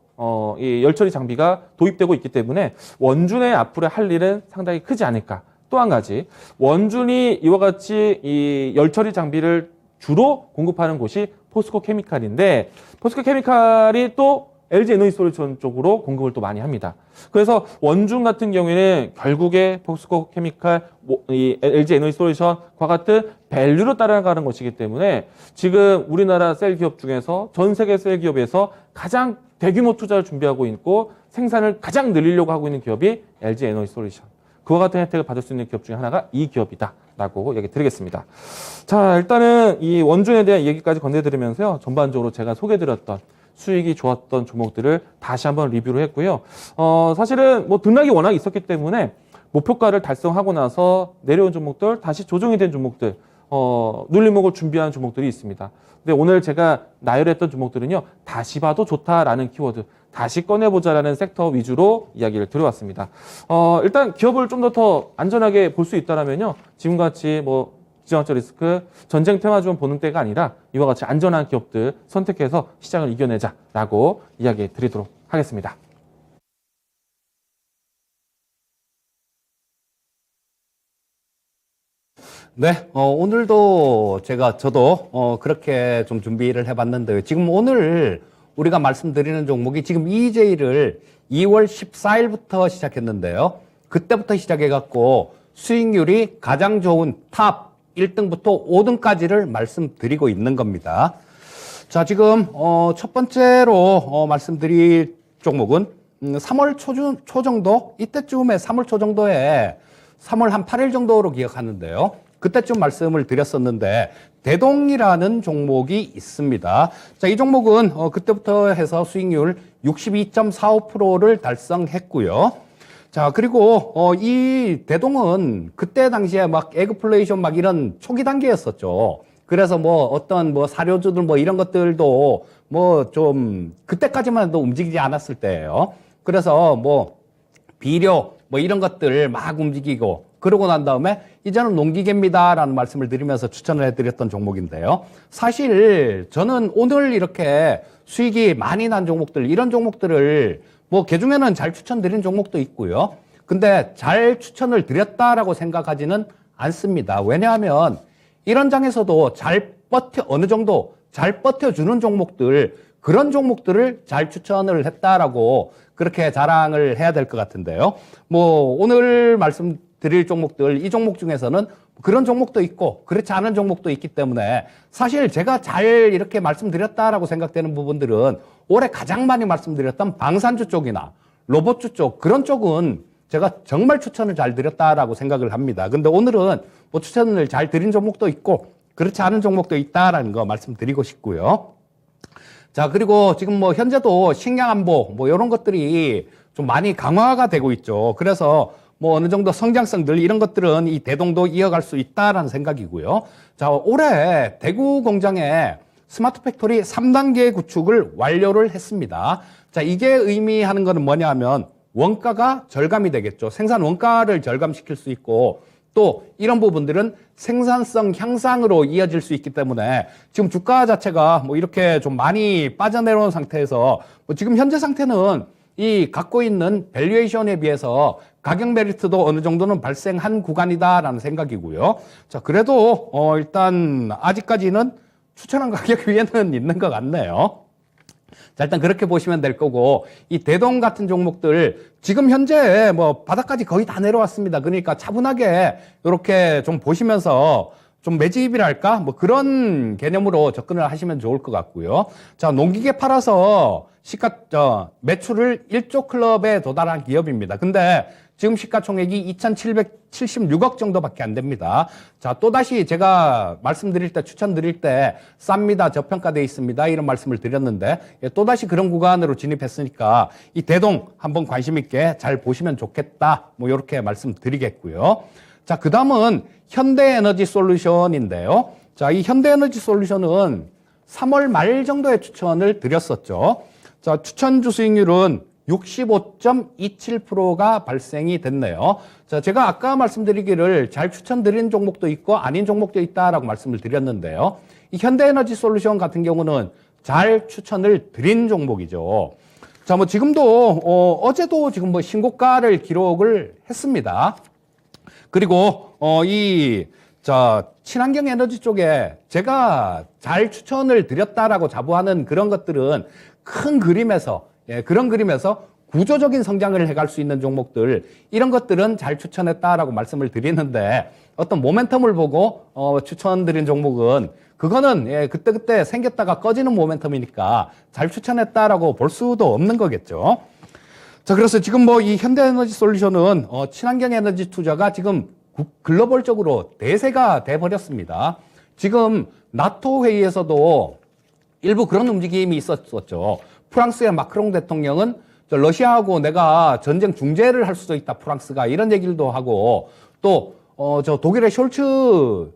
이 열처리 장비가 도입되고 있기 때문에 원준의 앞으로 할 일은 상당히 크지 않을까. 또 한 가지, 원준이 이와 같이 이 열처리 장비를 주로 공급하는 곳이 포스코 케미칼인데 포스코 케미칼이 또 LG 에너지 솔루션 쪽으로 공급을 또 많이 합니다. 그래서 원중 같은 경우에는 결국에 폭스코 케미칼, 이 LG 에너지 솔루션과 같은 밸류로 따라가는 것이기 때문에 지금 우리나라 셀 기업 중에서 전 세계 셀 기업에서 가장 대규모 투자를 준비하고 있고 생산을 가장 늘리려고 하고 있는 기업이 LG 에너지 솔루션. 그와 같은 혜택을 받을 수 있는 기업 중에 하나가 이 기업이다라고 얘기 드리겠습니다. 자, 일단은 이 원중에 대한 얘기까지 건네드리면서요. 전반적으로 제가 소개드렸던 수익이 좋았던 종목들을 다시 한번 리뷰를 했고요. 사실은 뭐 등락이 워낙 있었기 때문에 목표가를 달성하고 나서 내려온 종목들, 다시 조정이 된 종목들, 눌림목을 준비한 종목들이 있습니다. 근데 오늘 제가 나열했던 종목들은요, 다시 봐도 좋다라는 키워드, 다시 꺼내보자라는 섹터 위주로 이야기를 드려왔습니다. 일단 기업을 좀 더 안전하게 볼 수 있다라면요, 지금같이 뭐 지정학적 리스크, 전쟁 테마주만 보는 때가 아니라 이와 같이 안전한 기업들 선택해서 시장을 이겨내자라고 이야기 드리도록 하겠습니다. 네, 오늘도 저도 그렇게 좀 준비를 해봤는데요. 지금 오늘 우리가 말씀드리는 종목이 지금 EJ를 2월 14일부터 시작했는데요. 그때부터 시작해갖고 수익률이 가장 좋은 탑 1등부터 5등까지를 말씀드리고 있는 겁니다. 자, 지금 첫 번째로 말씀드릴 종목은 3월 초 정도, 이때쯤에 3월 초 정도에 3월 한 8일 정도로 기억하는데요. 그때쯤 말씀을 드렸었는데 대동이라는 종목이 있습니다. 자, 이 종목은 그때부터 해서 수익률 62.45%를 달성했고요. 자, 그리고 이 대동은 그때 당시에 막 에그플레이션 막 이런 초기 단계였었죠. 그래서 뭐 어떤 뭐 사료주들 뭐 이런 것들도 뭐 좀 그때까지만 해도 움직이지 않았을 때예요. 그래서 뭐 비료 뭐 이런 것들 막 움직이고 그러고 난 다음에 이제는 농기계입니다라는 말씀을 드리면서 추천을 해드렸던 종목인데요. 사실 저는 오늘 이렇게 수익이 많이 난 종목들, 이런 종목들을 뭐 개중에는 잘 추천드린 종목도 있고요. 근데 잘 추천을 드렸다라고 생각하지는 않습니다. 왜냐하면 이런 장에서도 어느 정도 잘 버텨주는 종목들, 그런 종목들을 잘 추천을 했다라고 그렇게 자랑을 해야 될 것 같은데요. 뭐 오늘 말씀드릴 종목들, 이 종목 중에서는 그런 종목도 있고 그렇지 않은 종목도 있기 때문에 사실 제가 잘 이렇게 말씀드렸다라고 생각되는 부분들은 올해 가장 많이 말씀드렸던 방산주 쪽이나 로봇주 쪽, 그런 쪽은 제가 정말 추천을 잘 드렸다라고 생각을 합니다. 근데 오늘은 뭐 추천을 잘 드린 종목도 있고 그렇지 않은 종목도 있다라는 거 말씀드리고 싶고요. 자, 그리고 지금 뭐 현재도 식량안보 뭐 이런 것들이 좀 많이 강화가 되고 있죠. 그래서 뭐 어느 정도 성장성들 이런 것들은 이 대동도 이어갈 수 있다라는 생각이고요. 자, 올해 대구 공장에 스마트 팩토리 3단계 구축을 완료를 했습니다. 자, 이게 의미하는 거는 뭐냐 하면 원가가 절감이 되겠죠. 생산 원가를 절감시킬 수 있고 또 이런 부분들은 생산성 향상으로 이어질 수 있기 때문에 지금 주가 자체가 뭐 이렇게 좀 많이 빠져내려온 상태에서 뭐 지금 현재 상태는 이 갖고 있는 밸류에이션에 비해서 가격 메리트도 어느 정도는 발생한 구간이다라는 생각이고요. 자, 그래도 일단 아직까지는 추천한 가격 위에는 있는 것 같네요. 자, 일단 그렇게 보시면 될 거고, 이 대동 같은 종목들 지금 현재 뭐 바닥까지 거의 다 내려왔습니다. 그러니까 차분하게 이렇게 좀 보시면서 좀 매집이랄까 뭐 그런 개념으로 접근을 하시면 좋을 것 같고요. 자, 농기계 팔아서 매출을 1조 클럽에 도달한 기업입니다. 근데 지금 시가총액이 2,776억 정도밖에 안 됩니다. 자, 또다시 제가 말씀드릴 때, 추천드릴 때 쌉니다, 저평가되어 있습니다, 이런 말씀을 드렸는데 또다시 그런 구간으로 진입했으니까 이 대동 한번 관심 있게 잘 보시면 좋겠다, 뭐 이렇게 말씀드리겠고요. 자, 그 다음은 현대에너지 솔루션인데요. 자, 이 현대에너지 솔루션은 3월 말 정도에 추천을 드렸었죠. 자, 추천주 수익률은 65.27%가 발생이 됐네요. 자, 제가 아까 말씀드리기를 잘 추천드린 종목도 있고 아닌 종목도 있다라고 말씀을 드렸는데요. 이 현대에너지 솔루션 같은 경우는 잘 추천을 드린 종목이죠. 자, 뭐 지금도 어제도 지금 뭐 신고가를 기록을 했습니다. 그리고 친환경 에너지 쪽에 제가 잘 추천을 드렸다라고 자부하는 그런 것들은 큰 그림에서 예, 그런 그림에서 구조적인 성장을 해갈 수 있는 종목들, 이런 것들은 잘 추천했다라고 말씀을 드리는데, 어떤 모멘텀을 보고 추천드린 종목은 그거는 예, 그때그때 생겼다가 꺼지는 모멘텀이니까 잘 추천했다라고 볼 수도 없는 거겠죠. 자, 그래서 지금 뭐 이 현대에너지 솔루션은 친환경 에너지 투자가 지금 글로벌적으로 대세가 돼 버렸습니다. 지금 나토 회의에서도 일부 그런 움직임이 있었죠. 프랑스의 마크롱 대통령은 러시아하고 내가 전쟁 중재를 할 수도 있다, 프랑스가, 이런 얘기도 하고, 또 저 독일의 숄츠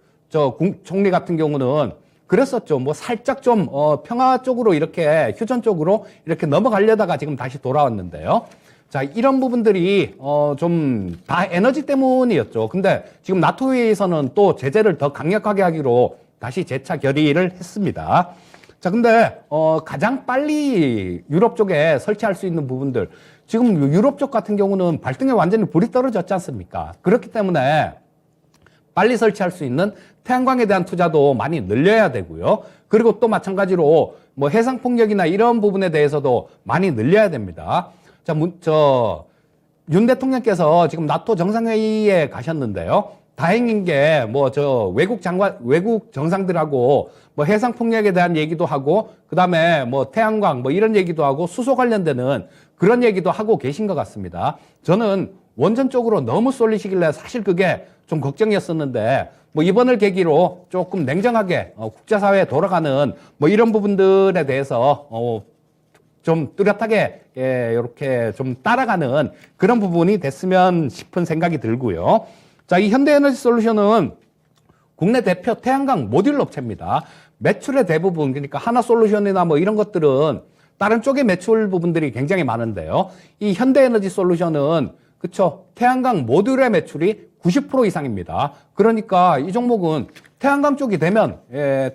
총리 같은 경우는 그랬었죠. 뭐 살짝 좀 평화 쪽으로 이렇게 휴전 쪽으로 이렇게 넘어가려다가 지금 다시 돌아왔는데요. 자, 이런 부분들이 좀 다 에너지 때문이었죠. 근데 지금 나토 회의에서는 또 제재를 더 강력하게 하기로 다시 재차 결의를 했습니다. 자, 근데 가장 빨리 유럽 쪽에 설치할 수 있는 부분들, 지금 유럽 쪽 같은 경우는 발등에 완전히 불이 떨어졌지 않습니까? 그렇기 때문에 빨리 설치할 수 있는 태양광에 대한 투자도 많이 늘려야 되고요. 그리고 또 마찬가지로 뭐 해상 폭력이나 이런 부분에 대해서도 많이 늘려야 됩니다. 자, 윤 대통령께서 지금 나토 정상회의에 가셨는데요. 다행인 게 뭐 외국 정상들하고 뭐 해상 폭력에 대한 얘기도 하고, 그다음에 뭐 태양광 뭐 이런 얘기도 하고, 수소 관련되는 그런 얘기도 하고 계신 것 같습니다. 저는 원전 쪽으로 너무 쏠리시길래 사실 그게 좀 걱정이었었는데, 뭐 이번을 계기로 조금 냉정하게 국제사회에 돌아가는 뭐 이런 부분들에 대해서 좀 뚜렷하게 이렇게 좀 따라가는 그런 부분이 됐으면 싶은 생각이 들고요. 자, 이 현대에너지 솔루션은 국내 대표 태양광 모듈 업체입니다. 매출의 대부분, 그러니까 하나솔루션이나 뭐 이런 것들은 다른 쪽의 매출 부분들이 굉장히 많은데요. 이 현대에너지 솔루션은 그쵸, 태양광 모듈의 매출이 90% 이상입니다. 그러니까 이 종목은 태양광 쪽이 되면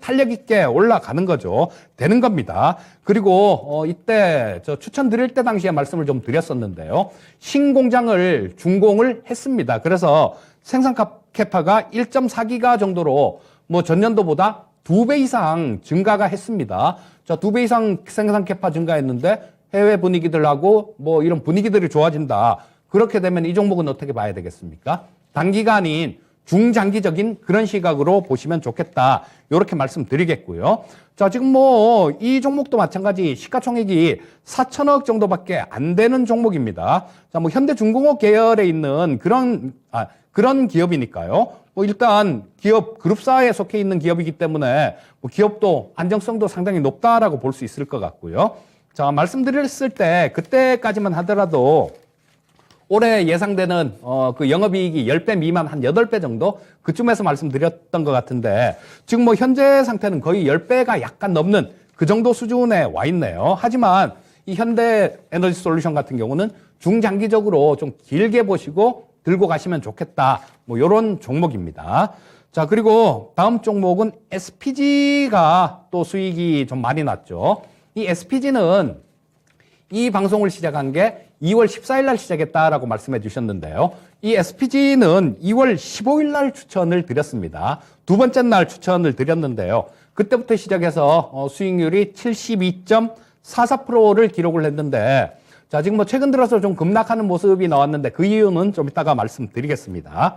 탄력 있게 올라가는 거죠. 되는 겁니다. 그리고 이때 저 추천드릴 때 당시에 말씀을 좀 드렸었는데요. 신공장을 준공을 했습니다. 그래서 생산 캐파가 1.4기가 정도로 뭐 전년도보다 2배 이상 증가가 했습니다. 자, 2배 이상 생산 캐파 증가했는데 해외 분위기들하고 뭐 이런 분위기들이 좋아진다. 그렇게 되면 이 종목은 어떻게 봐야 되겠습니까? 단기간인 중장기적인 그런 시각으로 보시면 좋겠다. 이렇게 말씀드리겠고요. 자, 지금 뭐 이 종목도 마찬가지 시가총액이 4천억 정도밖에 안 되는 종목입니다. 자, 뭐 현대중공업 계열에 있는 그런 기업이니까요. 뭐 일단 기업 그룹사에 속해 있는 기업이기 때문에 뭐 기업도 안정성도 상당히 높다라고 볼 수 있을 것 같고요. 자, 말씀드렸을 때 그때까지만 하더라도 올해 예상되는 그 영업이익이 10배 미만 한 8배 정도 그쯤에서 말씀드렸던 것 같은데, 지금 뭐 현재 상태는 거의 10배가 약간 넘는 그 정도 수준에 와 있네요. 하지만 이 현대 에너지 솔루션 같은 경우는 중장기적으로 좀 길게 보시고 들고 가시면 좋겠다. 뭐 이런 종목입니다. 자, 그리고 다음 종목은 SPG가 또 수익이 좀 많이 났죠. 이 SPG는 이 방송을 시작한 게 2월 14일 날 시작했다라고 말씀해 주셨는데요. 이 SPG는 2월 15일 날 추천을 드렸습니다. 두 번째 날 추천을 드렸는데요. 그때부터 시작해서 수익률이 72.44%를 기록을 했는데, 자, 지금 뭐 최근 들어서 좀 급락하는 모습이 나왔는데 그 이유는 좀 이따가 말씀드리겠습니다.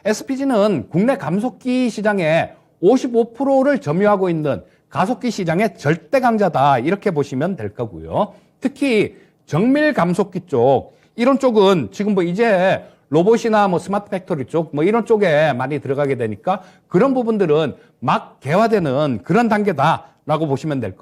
SPG는 국내 감속기 시장에 55%를 점유하고 있는 가속기 시장의 절대 강자다. 이렇게 보시면 될 거고요. 특히 정밀 감속기 쪽, 이런 쪽은 지금 뭐 이제 로봇이나 뭐 스마트 팩토리 쪽, 뭐 이런 쪽에 많이 들어가게 되니까 그런 부분들은 막 개화되는 그런 단계다라고 보시면 될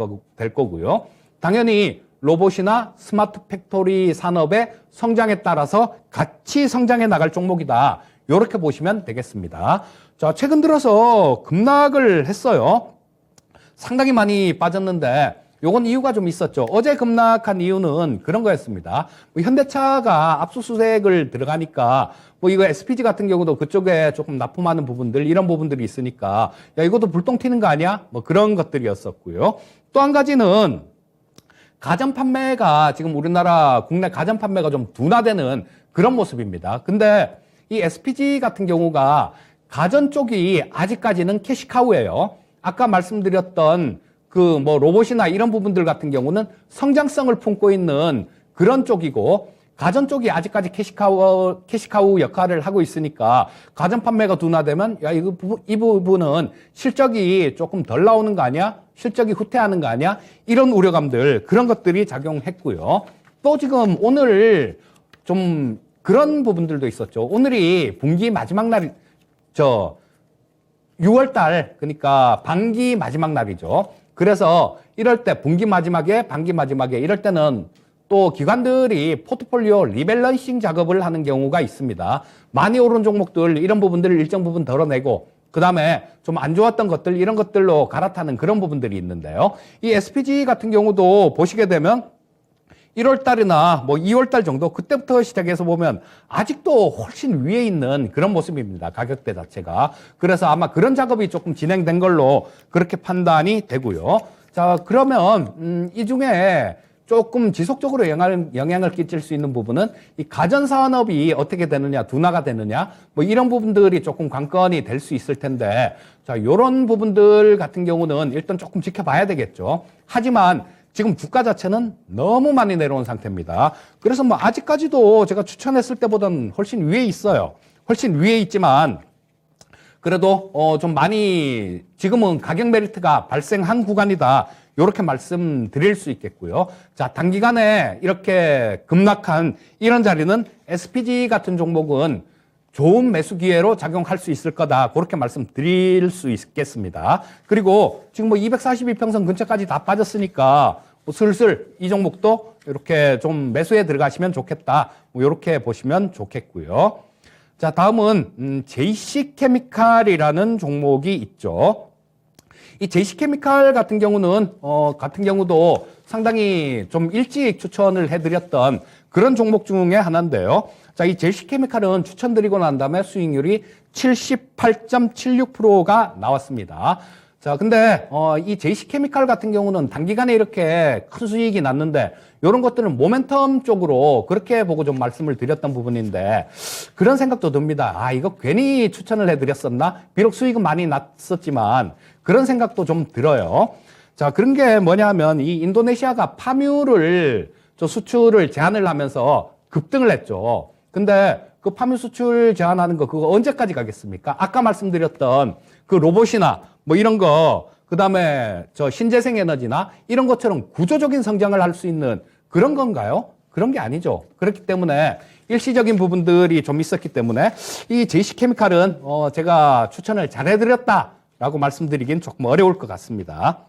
거고요. 당연히 로봇이나 스마트 팩토리 산업의 성장에 따라서 같이 성장해 나갈 종목이다. 이렇게 보시면 되겠습니다. 자, 최근 들어서 급락을 했어요. 상당히 많이 빠졌는데 요건 이유가 좀 있었죠. 어제 급락한 이유는 그런 거였습니다. 뭐 현대차가 압수수색을 들어가니까 뭐 이거 SPG 같은 경우도 그쪽에 조금 납품하는 부분들, 이런 부분들이 있으니까 야, 이것도 불똥 튀는 거 아니야? 뭐 그런 것들이었었고요. 또 한 가지는 가전 판매가 지금 우리나라 국내 가전 판매가 좀 둔화되는 그런 모습입니다. 근데 이 SPG 같은 경우가 가전 쪽이 아직까지는 캐시카우예요. 아까 말씀드렸던 그 뭐 로봇이나 이런 부분들 같은 경우는 성장성을 품고 있는 그런 쪽이고, 가전 쪽이 아직까지 캐시카우 역할을 하고 있으니까 가전 판매가 둔화되면 야, 이 부분은 실적이 조금 덜 나오는 거 아니야? 실적이 후퇴하는 거 아니야? 이런 우려감들, 그런 것들이 작용했고요. 또 지금 오늘 좀 그런 부분들도 있었죠. 오늘이 분기 마지막 날, 6월 달, 그러니까 반기 마지막 날이죠. 그래서 이럴 때 분기 마지막에, 반기 마지막에 이럴 때는 또 기관들이 포트폴리오 리밸런싱 작업을 하는 경우가 있습니다. 많이 오른 종목들, 이런 부분들을 일정 부분 덜어내고, 그 다음에 좀 안 좋았던 것들, 이런 것들로 갈아타는 그런 부분들이 있는데요. 이 SPG 같은 경우도 보시게 되면 1월 달이나 뭐 2월 달 정도, 그때부터 시작해서 보면 아직도 훨씬 위에 있는 그런 모습입니다. 가격대 자체가. 그래서 아마 그런 작업이 조금 진행된 걸로 그렇게 판단이 되고요. 자, 그러면 이 중에 조금 지속적으로 영향을 끼칠 수 있는 부분은 이 가전산업이 어떻게 되느냐, 둔화가 되느냐, 뭐 이런 부분들이 조금 관건이 될 수 있을 텐데, 자, 요런 부분들 같은 경우는 일단 조금 지켜봐야 되겠죠. 하지만 지금 주가 자체는 너무 많이 내려온 상태입니다. 그래서 뭐 아직까지도 제가 추천했을 때보다는 훨씬 위에 있어요. 훨씬 위에 있지만, 그래도 좀 많이 지금은 가격 메리트가 발생한 구간이다. 이렇게 말씀드릴 수 있겠고요. 자, 단기간에 이렇게 급락한 이런 자리는 SPG 같은 종목은 좋은 매수 기회로 작용할 수 있을 거다. 그렇게 말씀드릴 수 있겠습니다. 그리고 지금 뭐 242평선 근처까지 다 빠졌으니까 뭐 슬슬 이 종목도 이렇게 좀 매수에 들어가시면 좋겠다. 뭐 이렇게 보시면 좋겠고요. 자, 다음은 JC케미칼이라는 종목이 있죠. 이 JC케미칼 같은 경우도 상당히 좀 일찍 추천을 해드렸던 그런 종목 중에 하나인데요. 자, 이 JC케미칼은 추천드리고 난 다음에 수익률이 78.76%가 나왔습니다. 자, 근데 이 JC케미칼 같은 경우는 단기간에 이렇게 큰 수익이 났는데 이런 것들은 모멘텀 쪽으로 그렇게 보고 좀 말씀을 드렸던 부분인데, 그런 생각도 듭니다. 아, 이거 괜히 추천을 해드렸었나? 비록 수익은 많이 났었지만 그런 생각도 좀 들어요. 자, 그런 게 뭐냐면 이 인도네시아가 파뮤를 수출을 제한을 하면서 급등을 했죠. 근데 그 파뮤 수출 제한하는 거 그거 언제까지 가겠습니까? 아까 말씀드렸던 그 로봇이나 뭐 이런 거, 그 다음에 신재생 에너지나 이런 것처럼 구조적인 성장을 할 수 있는 그런 건가요? 그런 게 아니죠. 그렇기 때문에 일시적인 부분들이 좀 있었기 때문에 이 JC케미칼은 제가 추천을 잘 해드렸다라고 말씀드리긴 조금 어려울 것 같습니다.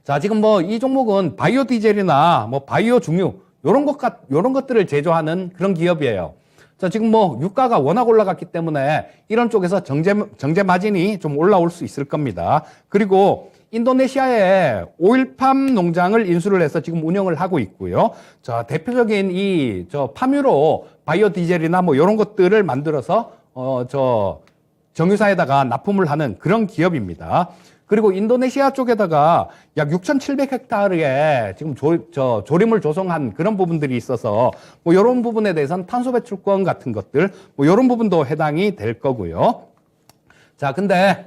자, 지금 뭐 이 종목은 바이오 디젤이나 뭐 바이오 중유 요런 것들을 제조하는 그런 기업이에요. 자, 지금 뭐 유가가 워낙 올라갔기 때문에 이런 쪽에서 정제 마진이 좀 올라올 수 있을 겁니다. 그리고 인도네시아에 오일팜 농장을 인수를 해서 지금 운영을 하고 있고요. 자, 대표적인 파뮤로 바이오 디젤이나 뭐 이런 것들을 만들어서 정유사에다가 납품을 하는 그런 기업입니다. 그리고 인도네시아 쪽에다가 약 6,700헥타르에 지금 조림을 조성한 그런 부분들이 있어서 뭐 이런 부분에 대해서는 탄소 배출권 같은 것들 뭐 이런 부분도 해당이 될 거고요. 자, 근데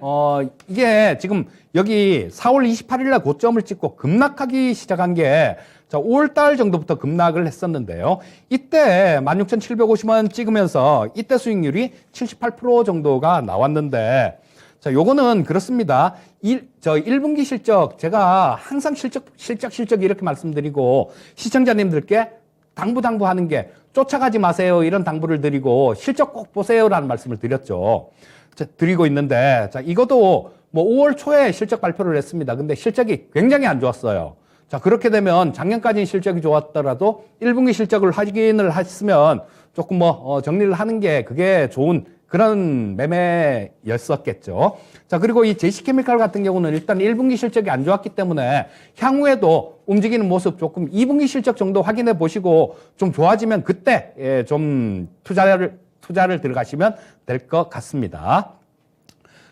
이게 지금 여기 4월 28일 날 고점을 찍고 급락하기 시작한 게 5월 달 정도부터 급락을 했었는데요. 이때 16,750원 찍으면서 이때 수익률이 78% 정도가 나왔는데, 자, 요거는 그렇습니다. 1분기 실적, 제가 항상 실적 이렇게 말씀드리고 시청자님들께 당부하는 게 쫓아가지 마세요. 이런 당부를 드리고 실적 꼭 보세요라는 말씀을 드렸죠. 자, 드리고 있는데, 자, 이것도 뭐 5월 초에 실적 발표를 했습니다. 근데 실적이 굉장히 안 좋았어요. 자, 그렇게 되면 작년까지는 실적이 좋았더라도 1분기 실적을 확인을 했으면 조금 정리를 하는 게 그게 좋은 그런 매매였었겠죠. 자, 그리고 이 JC케미칼 같은 경우는 일단 1분기 실적이 안 좋았기 때문에 향후에도 움직이는 모습 조금 2분기 실적 정도 확인해 보시고 좀 좋아지면 그때 좀 투자를 들어가시면 될 것 같습니다.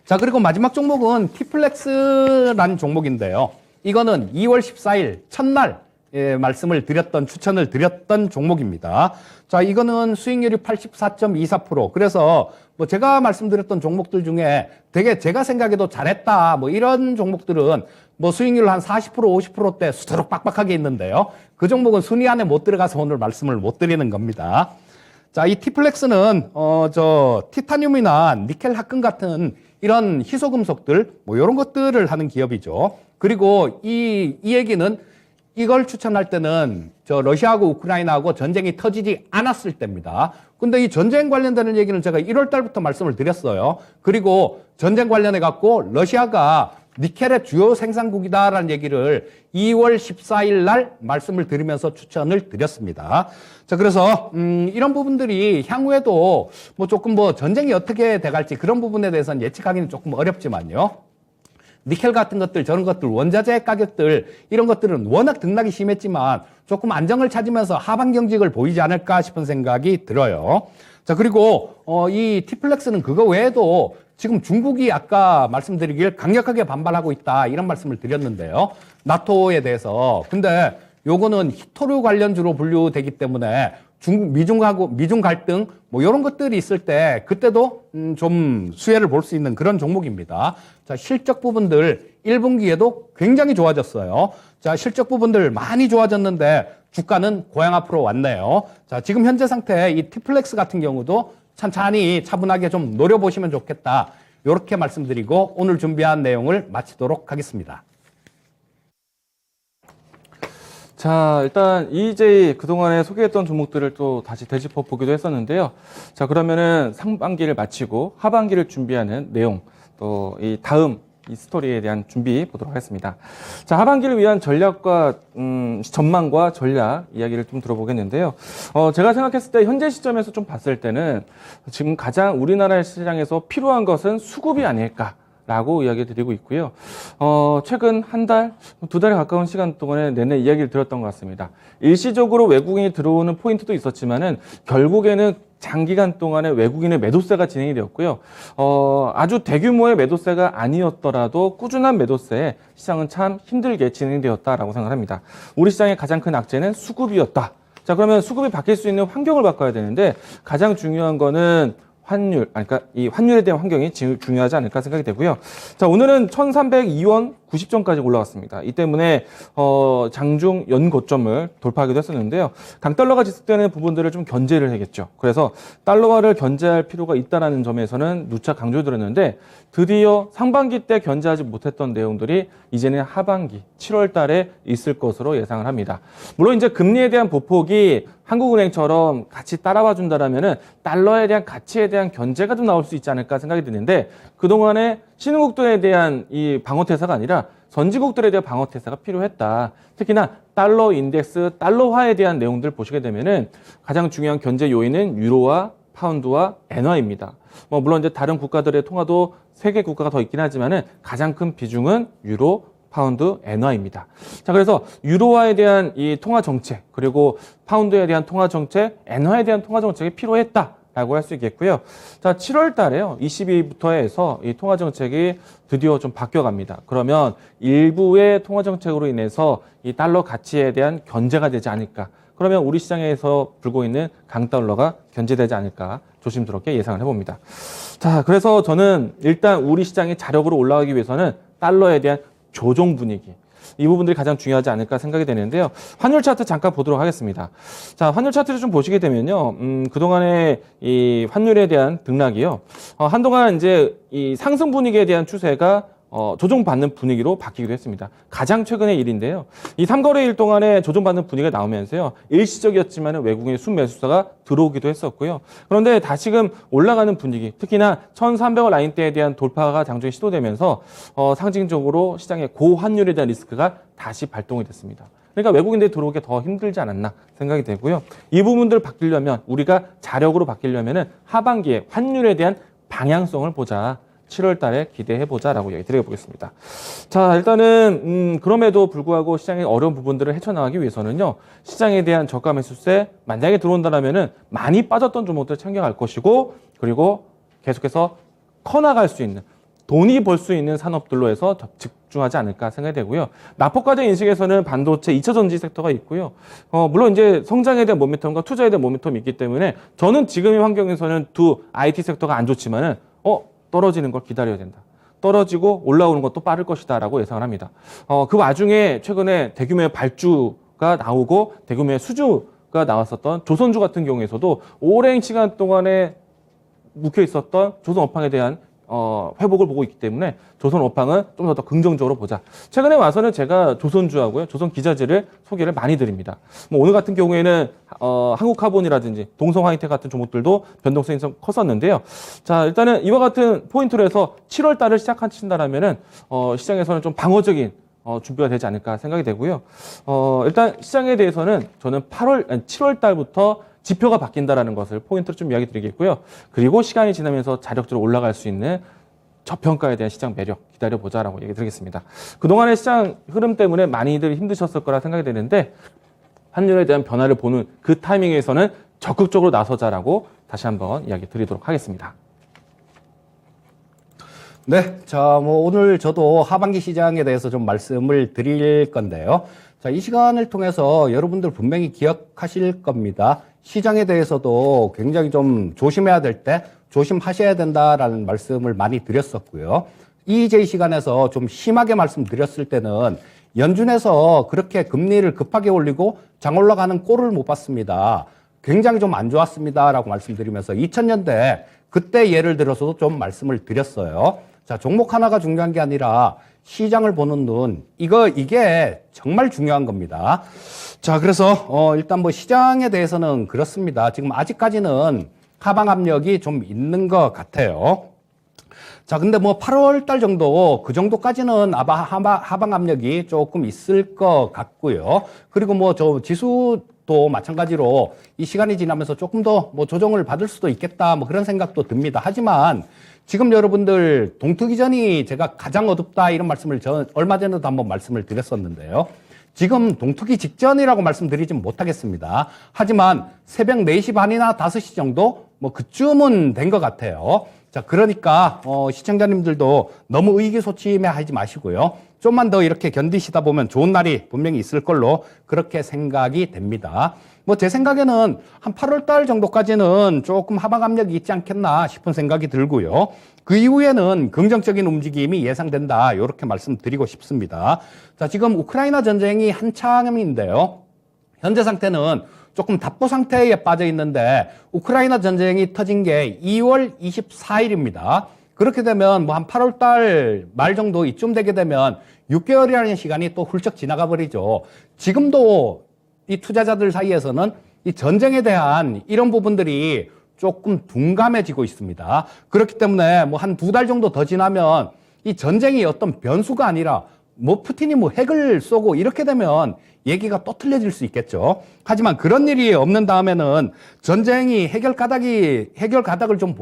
자, 그리고 마지막 종목은 티플렉스라는 종목인데요. 이거는 2월 14일 첫날 추천을 드렸던 종목입니다. 자, 이거는 수익률이 84.24%. 그래서 뭐 제가 말씀드렸던 종목들 중에 되게 제가 생각해도 잘했다. 뭐 이런 종목들은 뭐 수익률 한 40%, 50%대 수두룩 빡빡하게 있는데요. 그 종목은 순위 안에 못 들어가서 오늘 말씀을 못 드리는 겁니다. 자, 이 티플렉스는 티타늄이나 니켈 합금 같은 이런 희소금속들 뭐 이런 것들을 하는 기업이죠. 그리고 이 얘기는 이걸 추천할 때는 러시아하고 우크라이나하고 전쟁이 터지지 않았을 때입니다. 근데 이 전쟁 관련되는 얘기는 제가 1월 달부터 말씀을 드렸어요. 그리고 전쟁 관련해 갖고 러시아가 니켈의 주요 생산국이다라는 얘기를 2월 14일 날 말씀을 드리면서 추천을 드렸습니다. 자, 그래서 이런 부분들이 향후에도 뭐 조금 뭐 전쟁이 어떻게 돼갈지 그런 부분에 대해서는 예측하기는 조금 어렵지만요. 니켈 같은 것들, 저런 것들, 원자재 가격들 이런 것들은 워낙 등락이 심했지만 조금 안정을 찾으면서 하반 경직을 보이지 않을까 싶은 생각이 들어요. 자, 그리고 이 티플렉스는 그거 외에도 지금 중국이 아까 말씀드리길 강력하게 반발하고 있다 이런 말씀을 드렸는데요. 나토에 대해서. 근데 요거는 히토류 관련주로 분류되기 때문에 미중 갈등 뭐 이런 것들이 있을 때 그때도 좀 수혜를 볼 수 있는 그런 종목입니다. 자, 실적 부분들 1분기에도 굉장히 좋아졌어요. 자, 실적 부분들 많이 좋아졌는데 주가는 고향 앞으로 왔네요. 자, 지금 현재 상태 이 티플렉스 같은 경우도 천천히 차분하게 좀 노려보시면 좋겠다. 이렇게 말씀드리고 오늘 준비한 내용을 마치도록 하겠습니다. 자, 일단 EJ 그동안에 소개했던 종목들을 또 다시 되짚어 보기도 했었는데요. 자, 그러면은 상반기를 마치고 하반기를 준비하는 내용, 또 이 다음 이 스토리에 대한 준비 보도록 하겠습니다. 자, 하반기를 위한 전략과 전망과 전략 이야기를 좀 들어보겠는데요. 제가 생각했을 때 현재 시점에서 좀 봤을 때는 지금 가장 우리나라 시장에서 필요한 것은 수급이 아닐까. 라고 이야기 드리고 있고요. 최근 한 달, 두 달에 가까운 시간 동안에 내내 이야기를 들었던 것 같습니다. 일시적으로 외국인이 들어오는 포인트도 있었지만은 결국에는 장기간 동안에 외국인의 매도세가 진행이 되었고요. 아주 대규모의 매도세가 아니었더라도 꾸준한 매도세에 시장은 참 힘들게 진행되었다라고 생각합니다. 우리 시장의 가장 큰 악재는 수급이었다. 자, 그러면 수급이 바뀔 수 있는 환경을 바꿔야 되는데 가장 중요한 거는 그러니까 이 환율에 대한 환경이 중요하지 않을까 생각이 되고요. 자, 오늘은 1,302원 90점까지 올라갔습니다. 이 때문에 장중 연고점을 돌파하기도 했었는데요. 강달러가 지속되는 부분들을 좀 견제를 해야겠죠. 그래서 달러화를 견제할 필요가 있다는 점에서는 누차 강조드렸는데 드디어 상반기 때 견제하지 못했던 내용들이 이제는 하반기 7월 달에 있을 것으로 예상을 합니다. 물론 이제 금리에 대한 보폭이 한국은행처럼 같이 따라와 준다라면은 달러에 대한 가치에 대한 견제가 좀 나올 수 있지 않을까 생각이 드는데 그동안에 신흥국들에 대한 이 방어태세가 아니라 선진국들에 대한 방어태세가 필요했다. 특히나 달러 인덱스, 달러화에 대한 내용들 보시게 되면은 가장 중요한 견제 요인은 유로와 파운드와 엔화입니다. 뭐 물론 이제 다른 국가들의 통화도 세 개 국가가 더 있긴 하지만은 가장 큰 비중은 유로, 파운드, 엔화입니다. 자, 그래서 유로화에 대한 이 통화 정책, 그리고 파운드에 대한 통화 정책, 엔화에 대한 통화 정책이 필요했다라고 할 수 있겠고요. 자, 7월 달에요. 22일부터 해서 이 통화 정책이 드디어 좀 바뀌어갑니다. 그러면 일부의 통화 정책으로 인해서 이 달러 가치에 대한 견제가 되지 않을까. 그러면 우리 시장에서 불고 있는 강달러가 견제되지 않을까 조심스럽게 예상을 해봅니다. 자, 그래서 저는 일단 우리 시장이 자력으로 올라가기 위해서는 달러에 대한 조정 분위기, 이 부분들이 가장 중요하지 않을까 생각이 되는데요. 환율 차트 잠깐 보도록 하겠습니다. 자, 환율 차트를 좀 보시게 되면요. 그동안의 이 환율에 대한 등락이요. 한동안 이제 이 상승 분위기에 대한 추세가 조정받는 분위기로 바뀌기도 했습니다. 가장 최근의 일인데요. 이 3거래일 동안에 조정받는 분위기가 나오면서요. 일시적이었지만 외국인의 순매수사가 들어오기도 했었고요. 그런데 다시금 올라가는 분위기, 특히나 1,300원 라인대에 대한 돌파가 장중에 시도되면서 상징적으로 시장의 고환율에 대한 리스크가 다시 발동이 됐습니다. 그러니까 외국인들이 들어오기 더 힘들지 않았나 생각이 되고요. 이 부분들 바뀌려면 우리가 자력으로 바뀌려면은 하반기에 환율에 대한 방향성을 보자. 7월 달에 기대해보자라고 얘기 드려보겠습니다. 자, 일단은, 그럼에도 불구하고 시장의 어려운 부분들을 헤쳐나가기 위해서는요, 시장에 대한 저가 매수세, 만약에 들어온다면은 많이 빠졌던 종목들을 챙겨갈 것이고, 그리고 계속해서 커나갈 수 있는, 돈이 벌 수 있는 산업들로 해서 집중하지 않을까 생각이 되고요. 나포과제 인식에서는 반도체, 2차 전지 섹터가 있고요. 물론 이제 성장에 대한 모멘텀과 투자에 대한 모멘텀이 있기 때문에 저는 지금의 환경에서는 두 IT 섹터가 안 좋지만은, 떨어지는 걸 기다려야 된다. 떨어지고 올라오는 것도 빠를 것이다라고 예상을 합니다. 그 와중에 최근에 대규모의 발주가 나오고 대규모의 수주가 나왔었던 조선주 같은 경우에서도 오랜 시간 동안에 묵혀 있었던 조선 업황에 대한 회복을 보고 있기 때문에 조선 업황은 좀 더 긍정적으로 보자. 최근에 와서는 제가 조선주하고요, 조선 기자재를 소개를 많이 드립니다. 뭐 오늘 같은 경우에는 한국카본이라든지 동성화이텍 같은 종목들도 변동성이 좀 컸었는데요. 자, 일단은 이와 같은 포인트로 해서 7월 달을 시작하신다라면은 시장에서는 좀 방어적인 준비가 되지 않을까 생각이 되고요. 일단 시장에 대해서는 저는 7월 달부터 지표가 바뀐다라는 것을 포인트로 좀 이야기 드리겠고요. 그리고 시간이 지나면서 자력적으로 올라갈 수 있는 저평가에 대한 시장 매력 기다려보자라고 얘기 드리겠습니다. 그동안의 시장 흐름 때문에 많이들 힘드셨을 거라 생각이 되는데 환율에 대한 변화를 보는 그 타이밍에서는 적극적으로 나서자라고 다시 한번 이야기 드리도록 하겠습니다. 네, 자, 뭐 오늘 저도 하반기 시장에 대해서 좀 말씀을 드릴 건데요. 자, 이 시간을 통해서 여러분들 분명히 기억하실 겁니다. 시장에 대해서도 굉장히 좀 조심해야 될 때 조심하셔야 된다라는 말씀을 많이 드렸었고요. EJ 시간에서 좀 심하게 말씀드렸을 때는 연준에서 그렇게 금리를 급하게 올리고 장 올라가는 꼴을 못 봤습니다. 굉장히 좀 안 좋았습니다라고 말씀드리면서 2000년대 그때 예를 들어서도 좀 말씀을 드렸어요. 자, 종목 하나가 중요한 게 아니라 시장을 보는 눈, 이게 정말 중요한 겁니다. 자, 그래서 일단 뭐 시장에 대해서는 그렇습니다. 지금 아직까지는 하방 압력이 좀 있는 것 같아요. 자, 근데 뭐 8월 달 정도, 그 정도까지는 하방 압력이 조금 있을 것 같고요. 그리고 뭐 저 지수도 마찬가지로 이 시간이 지나면서 조금 더 뭐 조정을 받을 수도 있겠다, 뭐 그런 생각도 듭니다. 하지만 지금 여러분들 동투기 전이 제가 가장 어둡다 이런 말씀을 얼마 전에도 한번 말씀을 드렸었는데요. 지금 동투기 직전이라고 말씀드리진 못하겠습니다. 하지만 새벽 4시 반이나 5시 정도 뭐 그쯤은 된 것 같아요. 자, 그러니까 시청자님들도 너무 의기소침해 하지 마시고요. 좀만 더 이렇게 견디시다 보면 좋은 날이 분명히 있을 걸로 그렇게 생각이 됩니다. 뭐 제 생각에는 한 8월 달 정도까지는 조금 하방 압력이 있지 않겠나 싶은 생각이 들고요. 그 이후에는 긍정적인 움직임이 예상된다. 이렇게 말씀드리고 싶습니다. 자, 지금 우크라이나 전쟁이 한참인데요. 현재 상태는 조금 답보 상태에 빠져 있는데 우크라이나 전쟁이 터진 게 2월 24일입니다. 그렇게 되면 뭐 한 8월 달 말 정도 이쯤 되게 되면 6개월이라는 시간이 또 훌쩍 지나가 버리죠. 지금도 이 투자자들 사이에서는 이 전쟁에 대한 이런 부분들이 조금 둔감해지고 있습니다. 그렇기 때문에 뭐 한 2달 정도 더 지나면 이 전쟁이 어떤 변수가 아니라 뭐 푸틴이 뭐 핵을 쏘고 이렇게 되면 얘기가 또 틀려질 수 있겠죠. 하지만 그런 일이 없는 다음에는 전쟁이 해결 가닥을 좀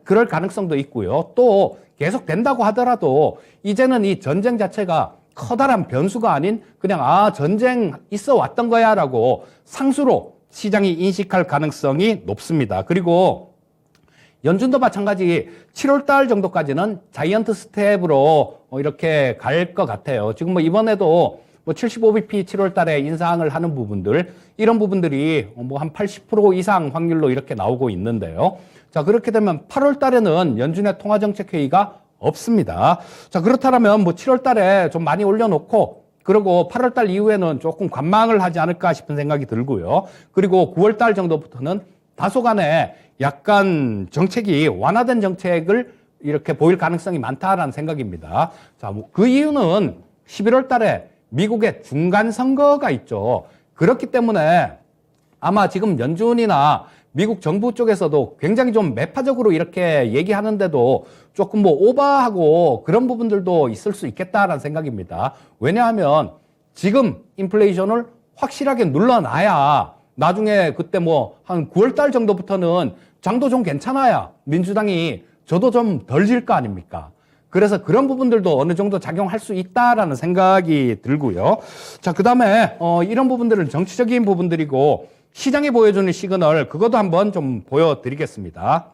그럴 가능성도 있고요. 또 계속 된다고 하더라도 이제는 이 전쟁 자체가 커다란 변수가 아닌 그냥 전쟁 있어 왔던 거야 라고 상수로 시장이 인식할 가능성이 높습니다. 그리고 연준도 마찬가지 7월 달 정도까지는 자이언트 스텝으로 이렇게 갈 것 같아요. 지금 뭐 이번에도 뭐 75bp 7월 달에 인상을 하는 부분들, 이런 부분들이 뭐 한 80% 이상 확률로 이렇게 나오고 있는데요. 자, 그렇게 되면 8월 달에는 연준의 통화정책회의가 없습니다. 자, 그렇다면 뭐 7월 달에 좀 많이 올려놓고 그리고 8월 달 이후에는 조금 관망을 하지 않을까 싶은 생각이 들고요. 그리고 9월 달 정도부터는 다소간에 약간 정책이 완화된 정책을 이렇게 보일 가능성이 많다라는 생각입니다. 자, 그 이유는 11월 달에 미국의 중간 선거가 있죠. 그렇기 때문에 아마 지금 연준이나 미국 정부 쪽에서도 굉장히 좀 매파적으로 이렇게 얘기하는데도 조금 뭐 오버하고 그런 부분들도 있을 수 있겠다라는 생각입니다. 왜냐하면 지금 인플레이션을 확실하게 눌러놔야 나중에 그때 뭐 한 9월 달 정도부터는 장도 좀 괜찮아야 민주당이 저도 좀 덜 질 거 아닙니까? 그래서 그런 부분들도 어느 정도 작용할 수 있다라는 생각이 들고요. 자, 그 다음에 이런 부분들은 정치적인 부분들이고 시장이 보여주는 시그널, 그것도 한번 좀 보여드리겠습니다.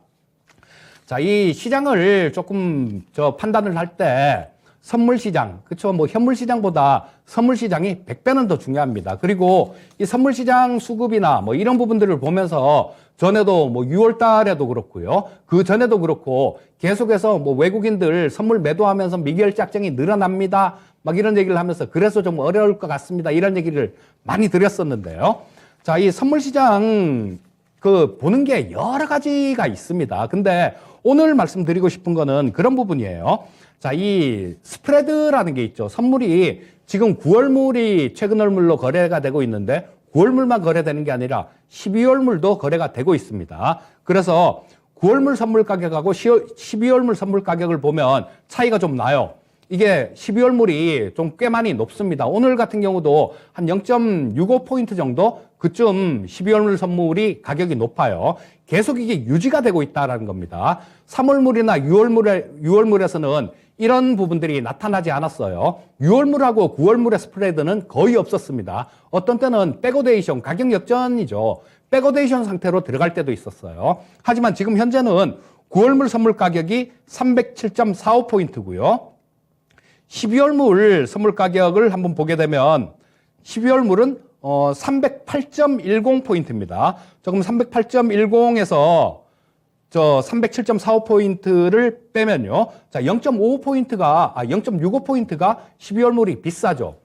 자, 이 시장을 조금 판단을 할 때 선물 시장, 그쵸? 뭐 현물 시장보다 선물 시장이 100배는 더 중요합니다. 그리고 이 선물 시장 수급이나 뭐 이런 부분들을 보면서 전에도 뭐 6월 달에도 그렇고요. 그 전에도 그렇고 계속해서 뭐 외국인들 선물 매도하면서 미결 작정이 늘어납니다. 막 이런 얘기를 하면서 그래서 좀 어려울 것 같습니다. 이런 얘기를 많이 드렸었는데요. 자, 이 선물 시장 그 보는 게 여러 가지가 있습니다. 근데 오늘 말씀드리고 싶은 거는 그런 부분이에요. 자, 이 스프레드라는 게 있죠. 선물이 지금 9월물이 최근월물로 거래가 되고 있는데 9월물만 거래되는 게 아니라 12월물도 거래가 되고 있습니다. 그래서 9월물 선물 가격하고 12월물 선물 가격을 보면 차이가 좀 나요. 이게 12월물이 좀 꽤 많이 높습니다. 오늘 같은 경우도 한 0.65포인트 정도 그쯤 12월물 선물이 가격이 높아요. 계속 이게 유지가 되고 있다는 겁니다. 3월물이나 6월물에서는 이런 부분들이 나타나지 않았어요. 6월물하고 9월물의 스프레드는 거의 없었습니다. 어떤 때는 백오데이션, 가격 역전이죠. 백오데이션 상태로 들어갈 때도 있었어요. 하지만 지금 현재는 9월물 선물 가격이 307.45포인트고요. 12월물 선물 가격을 한번 보게 되면 12월물은 308.10포인트입니다. 조금 308.10에서 저 307.45포인트를 빼면요. 자, 0.65포인트가 12월물이 비싸죠.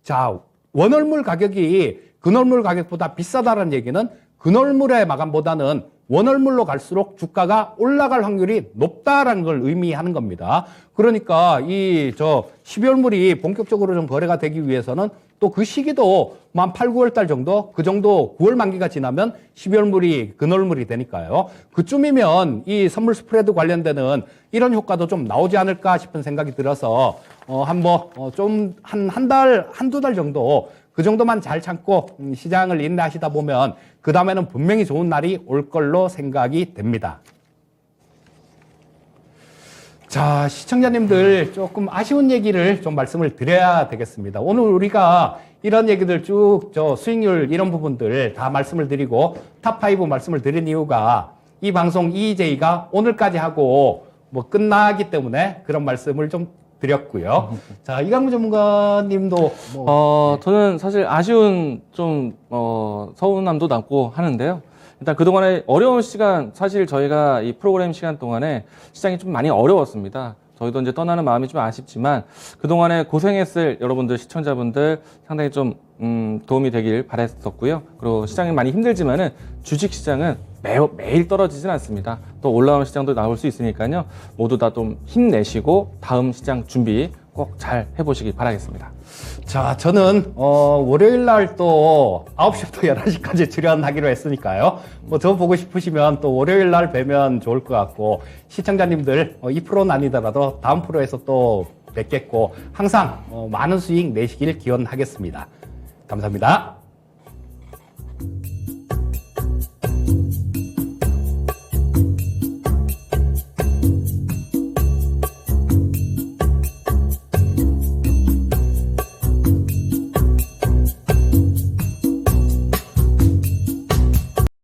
자, 원월물 가격이 근월물 가격보다 비싸다는 얘기는 근월물의 마감보다는 원월물로 갈수록 주가가 올라갈 확률이 높다라는 걸 의미하는 겁니다. 그러니까 이 12월물이 본격적으로 좀 거래가 되기 위해서는 또 그 시기도 한 8, 9월 달 정도, 그 정도 9월 만기가 지나면 12월물이 근월물이 되니까요. 그쯤이면 이 선물 스프레드 관련되는 이런 효과도 좀 나오지 않을까 싶은 생각이 들어서 한두 달 정도 그 정도만 잘 참고 시장을 인내하시다 보면 그 다음에는 분명히 좋은 날이 올 걸로 생각이 됩니다. 자, 시청자님들 조금 아쉬운 얘기를 좀 말씀을 드려야 되겠습니다. 오늘 우리가 이런 얘기들 쭉 수익률 이런 부분들 다 말씀을 드리고 탑5 말씀을 드린 이유가 이 방송 EJ가 오늘까지 하고 뭐 끝나기 때문에 그런 말씀을 좀 드렸고요. 자, 이강무 전문가님도 저는 사실 아쉬운 서운함도 남고 하는데요. 일단 그동안에 어려운 시간, 사실 저희가 이 프로그램 시간 동안에 시장이 좀 많이 어려웠습니다. 저희도 이제 떠나는 마음이 좀 아쉽지만 그동안에 고생했을 여러분들, 시청자분들 상당히 좀 도움이 되길 바랬었고요. 그리고 시장이 많이 힘들지만은 주식 시장은 매일 떨어지진 않습니다. 또 올라오는 시장도 나올 수 있으니까요. 모두 다 좀 힘내시고 다음 시장 준비 꼭 잘 해보시기 바라겠습니다. 자, 저는 월요일 날 또 9시부터 11시까지 출연하기로 했으니까요. 뭐 저 보고 싶으시면 또 월요일 날 뵈면 좋을 것 같고 시청자님들 이 프로는 아니더라도 다음 프로에서 또 뵙겠고 항상 많은 수익 내시길 기원하겠습니다. 감사합니다.